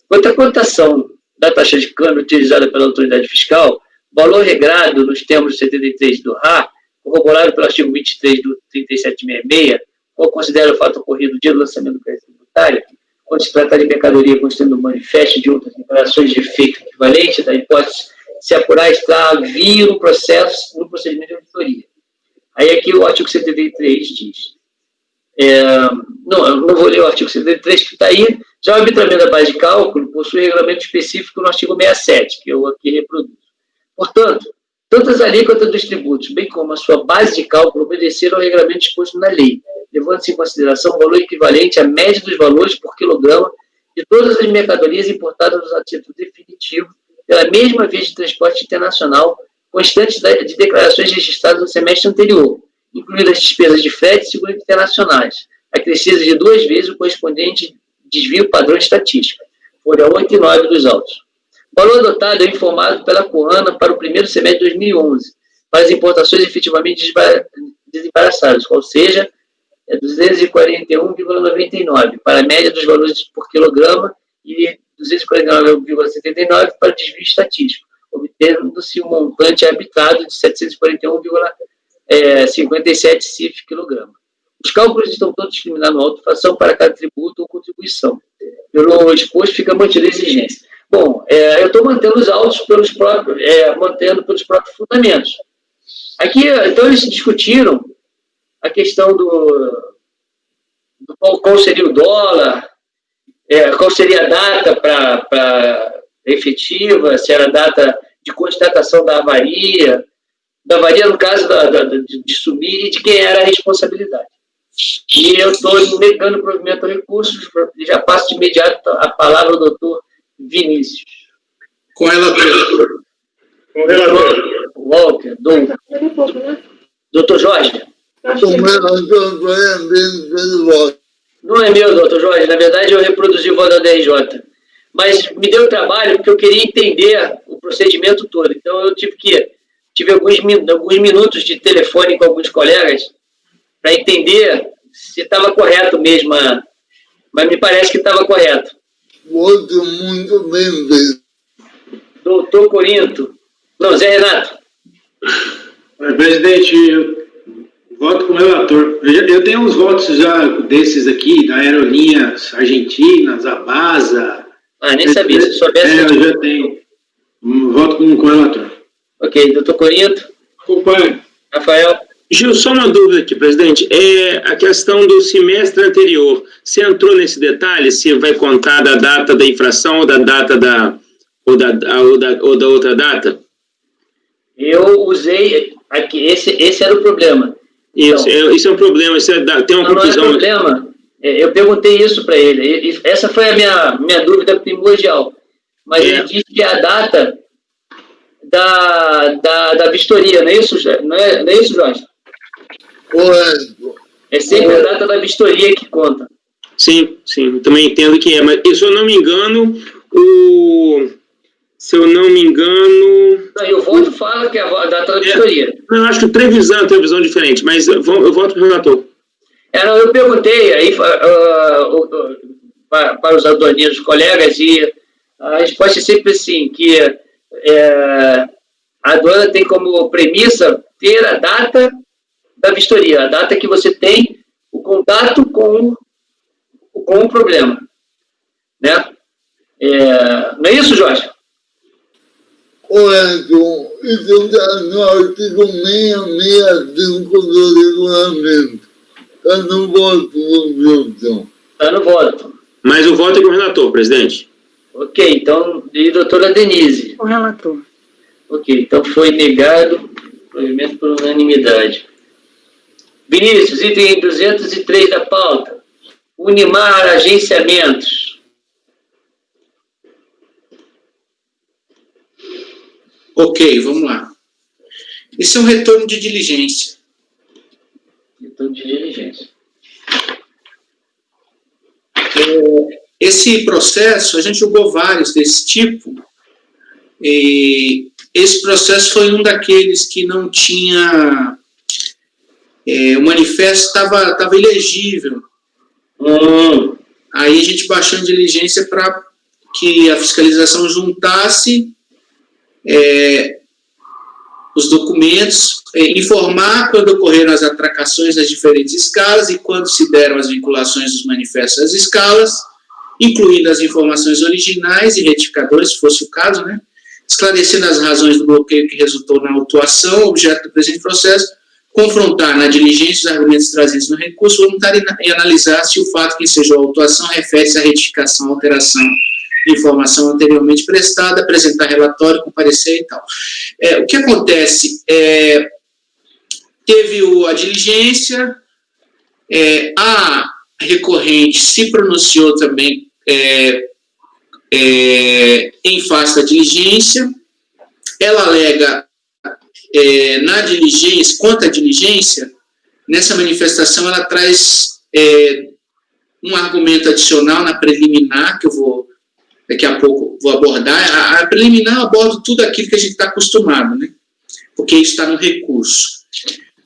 Quanto à cotação da taxa de câmbio utilizada pela autoridade fiscal, valor regrado nos termos do 73 do RA, corroborado pelo artigo 23 do 3766, qual considera o fato ocorrido no dia do lançamento do crédito tributário, quando se trata de mercadoria constando um manifesto de outras declarações de efeito equivalente, da hipótese de se apurar extravio no procedimento de auditoria. Aí aqui o artigo 73 diz. Não vou ler o artigo 73 que está aí. Já o arbitramento da base de cálculo possui regulamento específico no artigo 67, que eu aqui reproduzo. Portanto, tanto as alíquotas dos tributos, bem como a sua base de cálculo, obedeceram ao regulamento disposto na lei, levando-se em consideração o valor equivalente à média dos valores por quilograma de todas as mercadorias importadas a título definitivo pela mesma via de transporte internacional, constantes de declarações registradas no semestre anterior, incluindo as despesas de frete e segurança internacionais, acrescidas de 2 vezes o correspondente desvio padrão estatístico, folha 8 e 9 dos autos. O valor adotado é informado pela Coana para o primeiro semestre de 2011, para as importações efetivamente desembaraçadas, ou seja, é 241,99 para a média dos valores por quilograma e 249,79 para o desvio estatístico, obtendo-se um montante arbitrado de 741,57 CIF quilograma. Os cálculos estão todos discriminados na autofação para cada tributo ou contribuição. Pelo exposto, fica mantida a exigência. Bom, eu estou mantendo os autos pelos próprios fundamentos. Aqui, então, eles discutiram a questão do qual seria o dólar, qual seria a data para efetiva, se era a data de constatação da avaria no caso de subir e de quem era a responsabilidade. E eu estou negando o provimento ao recurso, já passo de imediato a palavra ao doutor Vinícius. Com o relator. Walter, doutor Jorge. Não é meu, doutor Jorge, na verdade eu reproduzi o voto da DRJ. Mas me deu trabalho porque eu queria entender o procedimento todo. Então eu tive alguns minutos de telefone com alguns colegas para entender se estava correto mesmo, mas me parece que estava correto. Voto muito bem feito. Doutor Corinto. Não, Zé Renato. Presidente, eu voto como relator. Eu tenho uns votos já desses aqui, da Aerolíneas Argentinas, a BASA. Nem sabia, se soubesse. Eu já tenho. Voto como relator. Ok, doutor Corinto. Acompanho. Rafael. Gil, só uma dúvida aqui, presidente. A questão do semestre anterior, você entrou nesse detalhe? Se vai contar da data da infração ou da data ou da outra data? Eu usei aqui, esse era o problema. Isso, então, isso é um problema, tem uma confusão. Não é problema. Eu perguntei isso para ele. Essa foi a minha dúvida primordial. Mas ele disse que é a data da vistoria, não é isso, não é isso, Jorge? Correto. É sempre a data da vistoria que conta. Sim, eu também entendo que é, mas se eu não me engano, Não, e o voto fala que é a data da vistoria. Eu acho que previsão é diferente, mas eu voto para o relator. Não, eu perguntei aí para os aduaneiros, colegas, e a resposta é sempre assim, que a aduana tem como premissa ter a data da vistoria, a data que você tem o contato com o problema. Né? Não é isso, Jorge? Correto. Isso está no artigo 665 do regulamento. Está no voto do Milton. Está no voto. Mas o voto é com o relator, presidente. Ok, então, e doutora Denise? O relator. Ok, então foi negado o provimento por unanimidade. Vinícius, item 203 da pauta. Unimar agenciamentos. Ok, vamos lá. Isso é um retorno de diligência. Retorno de diligência. Esse processo, a gente julgou vários desse tipo, e esse processo foi um daqueles que não tinha... o manifesto estava ilegível. Aí a gente baixou a diligência para que a fiscalização juntasse os documentos, informar quando ocorreram as atracações das diferentes escalas e quando se deram as vinculações dos manifestos às escalas, incluindo as informações originais e retificadores, se fosse o caso, né? Esclarecendo as razões do bloqueio que resultou na autuação, objeto do presente processo, confrontar na diligência os argumentos trazidos no recurso voluntário e analisar se o fato que ensejou a autuação refere-se à retificação ou alteração de informação anteriormente prestada, apresentar relatório, comparecer e tal. O que acontece? Teve a diligência, a recorrente se pronunciou também em face da diligência, ela alega na diligência, quanto à diligência, nessa manifestação ela traz um argumento adicional na preliminar, que eu vou, daqui a pouco, vou abordar. A preliminar eu abordo tudo aquilo que a gente está acostumado, né? Porque isso está no recurso.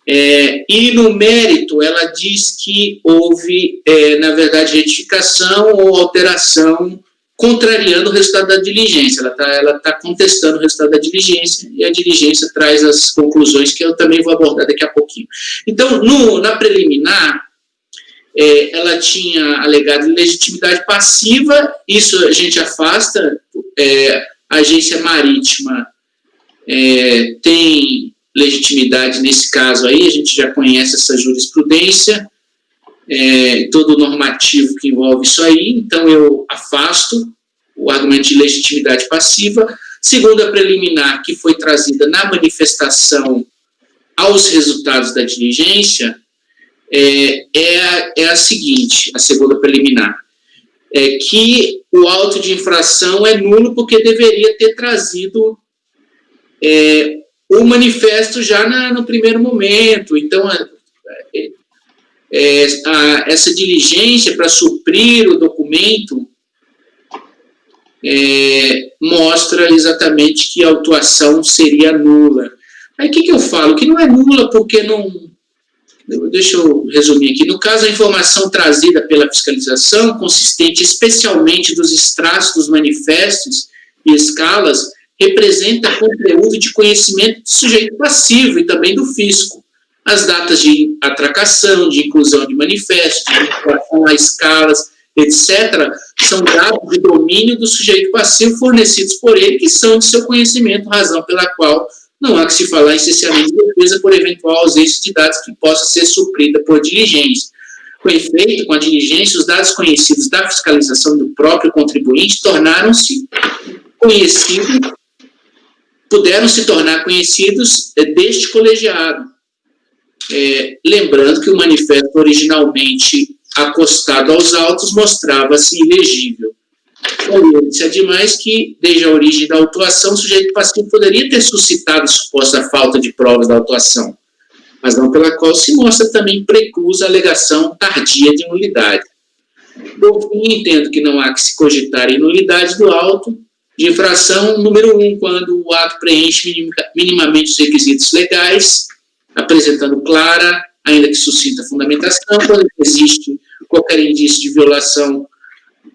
E no mérito, ela diz que houve, na verdade, retificação ou alteração contrariando o resultado da diligência. Ela tá contestando o resultado da diligência e a diligência traz as conclusões que eu também vou abordar daqui a pouquinho. Então, na preliminar, ela tinha alegado legitimidade passiva, isso a gente afasta, a agência marítima tem legitimidade nesse caso aí, a gente já conhece essa jurisprudência, todo o normativo que envolve isso aí, então eu afasto o argumento de legitimidade passiva. Segundo a preliminar, que foi trazida na manifestação aos resultados da diligência, a seguinte, a segunda preliminar, que o auto de infração é nulo porque deveria ter trazido o manifesto já no primeiro momento. Então, essa diligência para suprir o documento mostra exatamente que a autuação seria nula. Aí o que eu falo? Que não é nula porque não... Deixa eu resumir aqui. No caso, a informação trazida pela fiscalização, consistente especialmente dos extratos dos manifestos e escalas, representa conteúdo de conhecimento do sujeito passivo e também do fisco. As datas de atracação, de inclusão de manifestos, de vinculação a escalas, etc., são dados de domínio do sujeito passivo fornecidos por ele, que são de seu conhecimento, razão pela qual não há que se falar em cessamento de defesa por eventual ausência de dados que possa ser suprida por diligência. Com efeito, com a diligência, os dados conhecidos da fiscalização do próprio contribuinte tornaram-se conhecidos, puderam se tornar conhecidos deste colegiado. Lembrando que o manifesto originalmente acostado aos autos mostrava-se ilegível. Olha demais que, desde a origem da autuação, o sujeito passivo poderia ter suscitado suposta falta de provas da autuação, mas não pela qual se mostra também preclusa a alegação tardia de nulidade. Por fim, entendo que não há que se cogitar em nulidade do auto de infração número 1, quando o ato preenche minimamente os requisitos legais, apresentando clara, ainda que sucinta fundamentação, quando existe qualquer indício de violação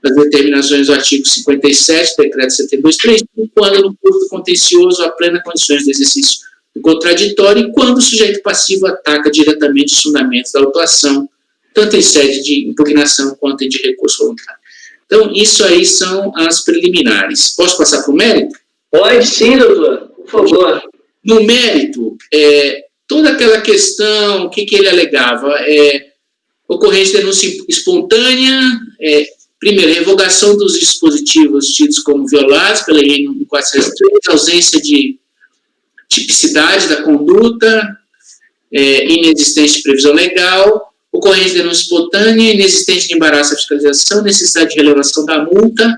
das determinações do artigo 57 do decreto 7235, quando no curso contencioso há plena condições de exercício do contraditório e quando o sujeito passivo ataca diretamente os fundamentos da autuação, tanto em sede de impugnação quanto em de recurso voluntário. Então, isso aí são as preliminares. Posso passar para o mérito? Pode sim, doutor, por favor. No mérito, toda aquela questão, o que ele alegava? Ocorrência de denúncia espontânea, primeiro, revogação dos dispositivos tidos como violados pela lei 1463, ausência de tipicidade da conduta, inexistência de previsão legal, ocorrência de denúncia espontânea, inexistência de embaraço à fiscalização, necessidade de relevação da multa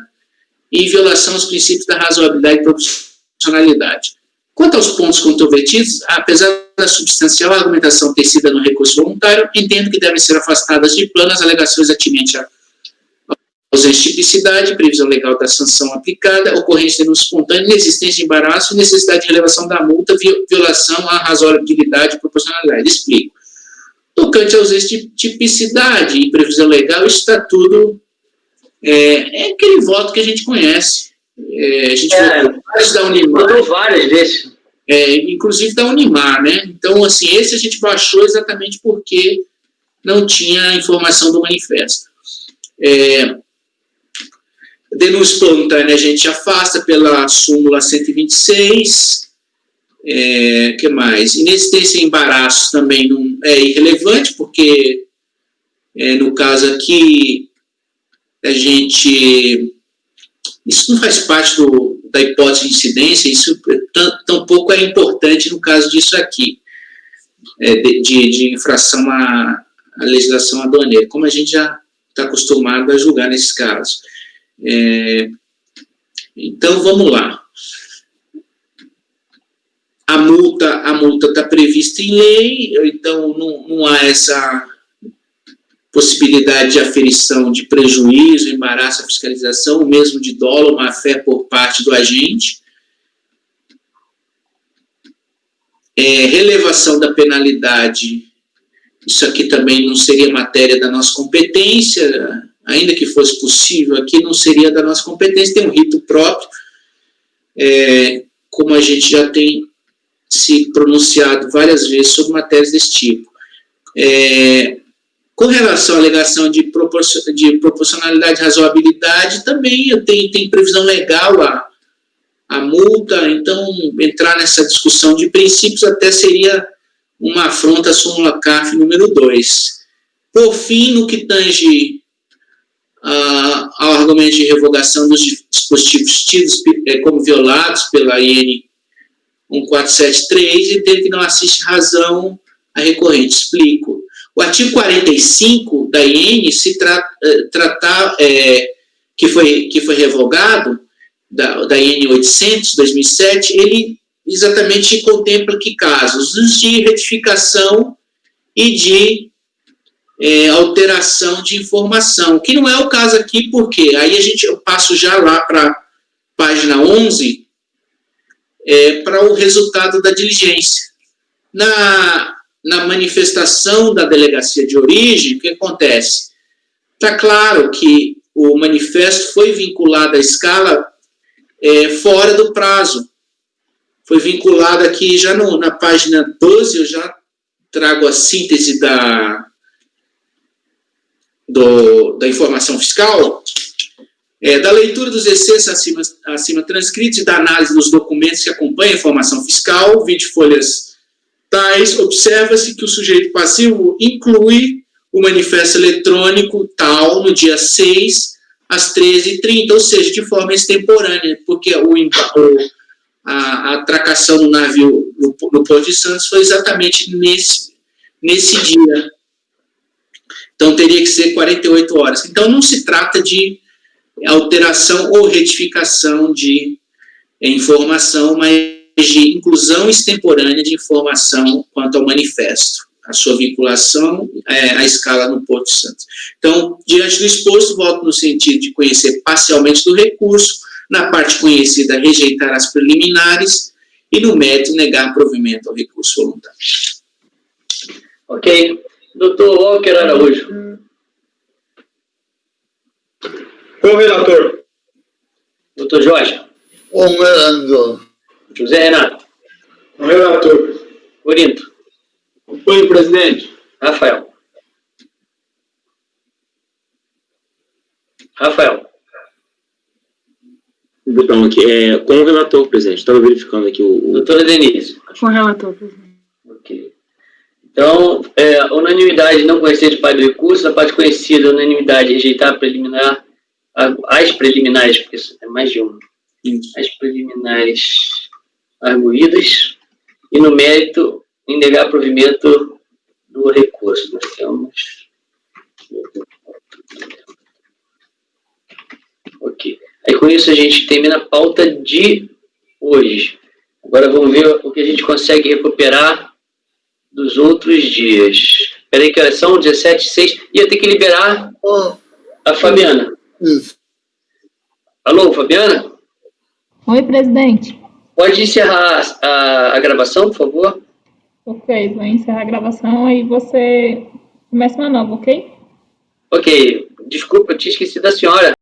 e violação aos princípios da razoabilidade e proporcionalidade. Quanto aos pontos controvertidos, apesar da substancial argumentação tecida no recurso voluntário, entendo que devem ser afastadas de plano as alegações atinentes ausência de tipicidade, previsão legal da sanção aplicada, ocorrência de denúncia espontânea, inexistência de embaraço, necessidade de relevação da multa, violação à razoabilidade e proporcionalidade. Explico. Tocante à ausência de tipicidade e previsão legal, isso está tudo... É aquele voto que a gente conhece. A gente votou vários da Unimar. Votou várias vezes. Inclusive da Unimar, né? Então, assim, esse a gente baixou exatamente porque não tinha informação do manifesto. Denúncia espontânea a gente afasta pela súmula 126. Que mais? Inexistência e embaraço também não é irrelevante, porque no caso aqui a gente... Isso não faz parte da hipótese de incidência, isso tampouco é importante no caso disso aqui, de infração à legislação aduaneira, como a gente já está acostumado a julgar nesses casos. Então, vamos lá. A multa está prevista em lei, então não há essa possibilidade de aferição de prejuízo, embaraço à fiscalização, ou mesmo de dolo ou má-fé por parte do agente. Relevação da penalidade, isso aqui também não seria matéria da nossa competência, ainda que fosse possível, aqui não seria da nossa competência, tem um rito próprio, como a gente já tem se pronunciado várias vezes sobre matérias desse tipo. Com relação à alegação de proporcionalidade e razoabilidade, também tem previsão legal a multa, então entrar nessa discussão de princípios até seria uma afronta à súmula CARF número 2. Por fim, no que tange ao argumento de revogação dos dispositivos tidos como violados pela IN 1473, entendo que não assiste razão a recorrente. Explico. O artigo 45 da IN se que foi revogado, da IN 800, 2007, ele exatamente contempla que casos de retificação e de alteração de informação, que não é o caso aqui, porque aí eu passo já lá para a página 11, para o resultado da diligência. Na manifestação da delegacia de origem, o que acontece? Está claro que o manifesto foi vinculado à escala fora do prazo. Foi vinculado aqui já na página 12, eu já trago a síntese da informação fiscal, da leitura dos excessos acima transcritos e da análise dos documentos que acompanham a informação fiscal, 20 folhas tais, observa-se que o sujeito passivo inclui o manifesto eletrônico tal no dia 6 às 13h30, ou seja, de forma extemporânea, porque a atracação do navio no Porto de Santos foi exatamente nesse dia. Então, teria que ser 48 horas. Então, não se trata de alteração ou retificação de informação, mas de inclusão extemporânea de informação quanto ao manifesto, a sua vinculação à escala no Porto de Santos. Então, diante do exposto, volto no sentido de conhecer parcialmente do recurso, na parte conhecida, rejeitar as preliminares e, no mérito, negar provimento ao recurso voluntário. Ok. Doutor Walker Araújo. Com o relator. Doutor Jorge. Com o relator. José Renato. Com o relator. Corinto. Apoio, presidente. Rafael. Então, aqui, com o relator, presidente. Estava verificando aqui o... Doutora Denise. Com o relator, presidente. Ok. Então, unanimidade não conhecida de parte do recurso, a parte conhecida, unanimidade rejeitar a preliminar, as preliminares, porque é mais de uma, as preliminares arguídas, e no mérito, em negar provimento do recurso. Nós temos... Ok. Aí com isso a gente termina a pauta de hoje. Agora vamos ver o que a gente consegue recuperar dos outros dias. Espera aí, que horas são? 17h06. Ia ter que liberar a Fabiana. Isso. Alô, Fabiana? Oi, presidente. Pode encerrar a gravação, por favor? Ok, vou encerrar a gravação e você começa uma nova, ok? Ok. Desculpa, eu tinha esquecido da senhora.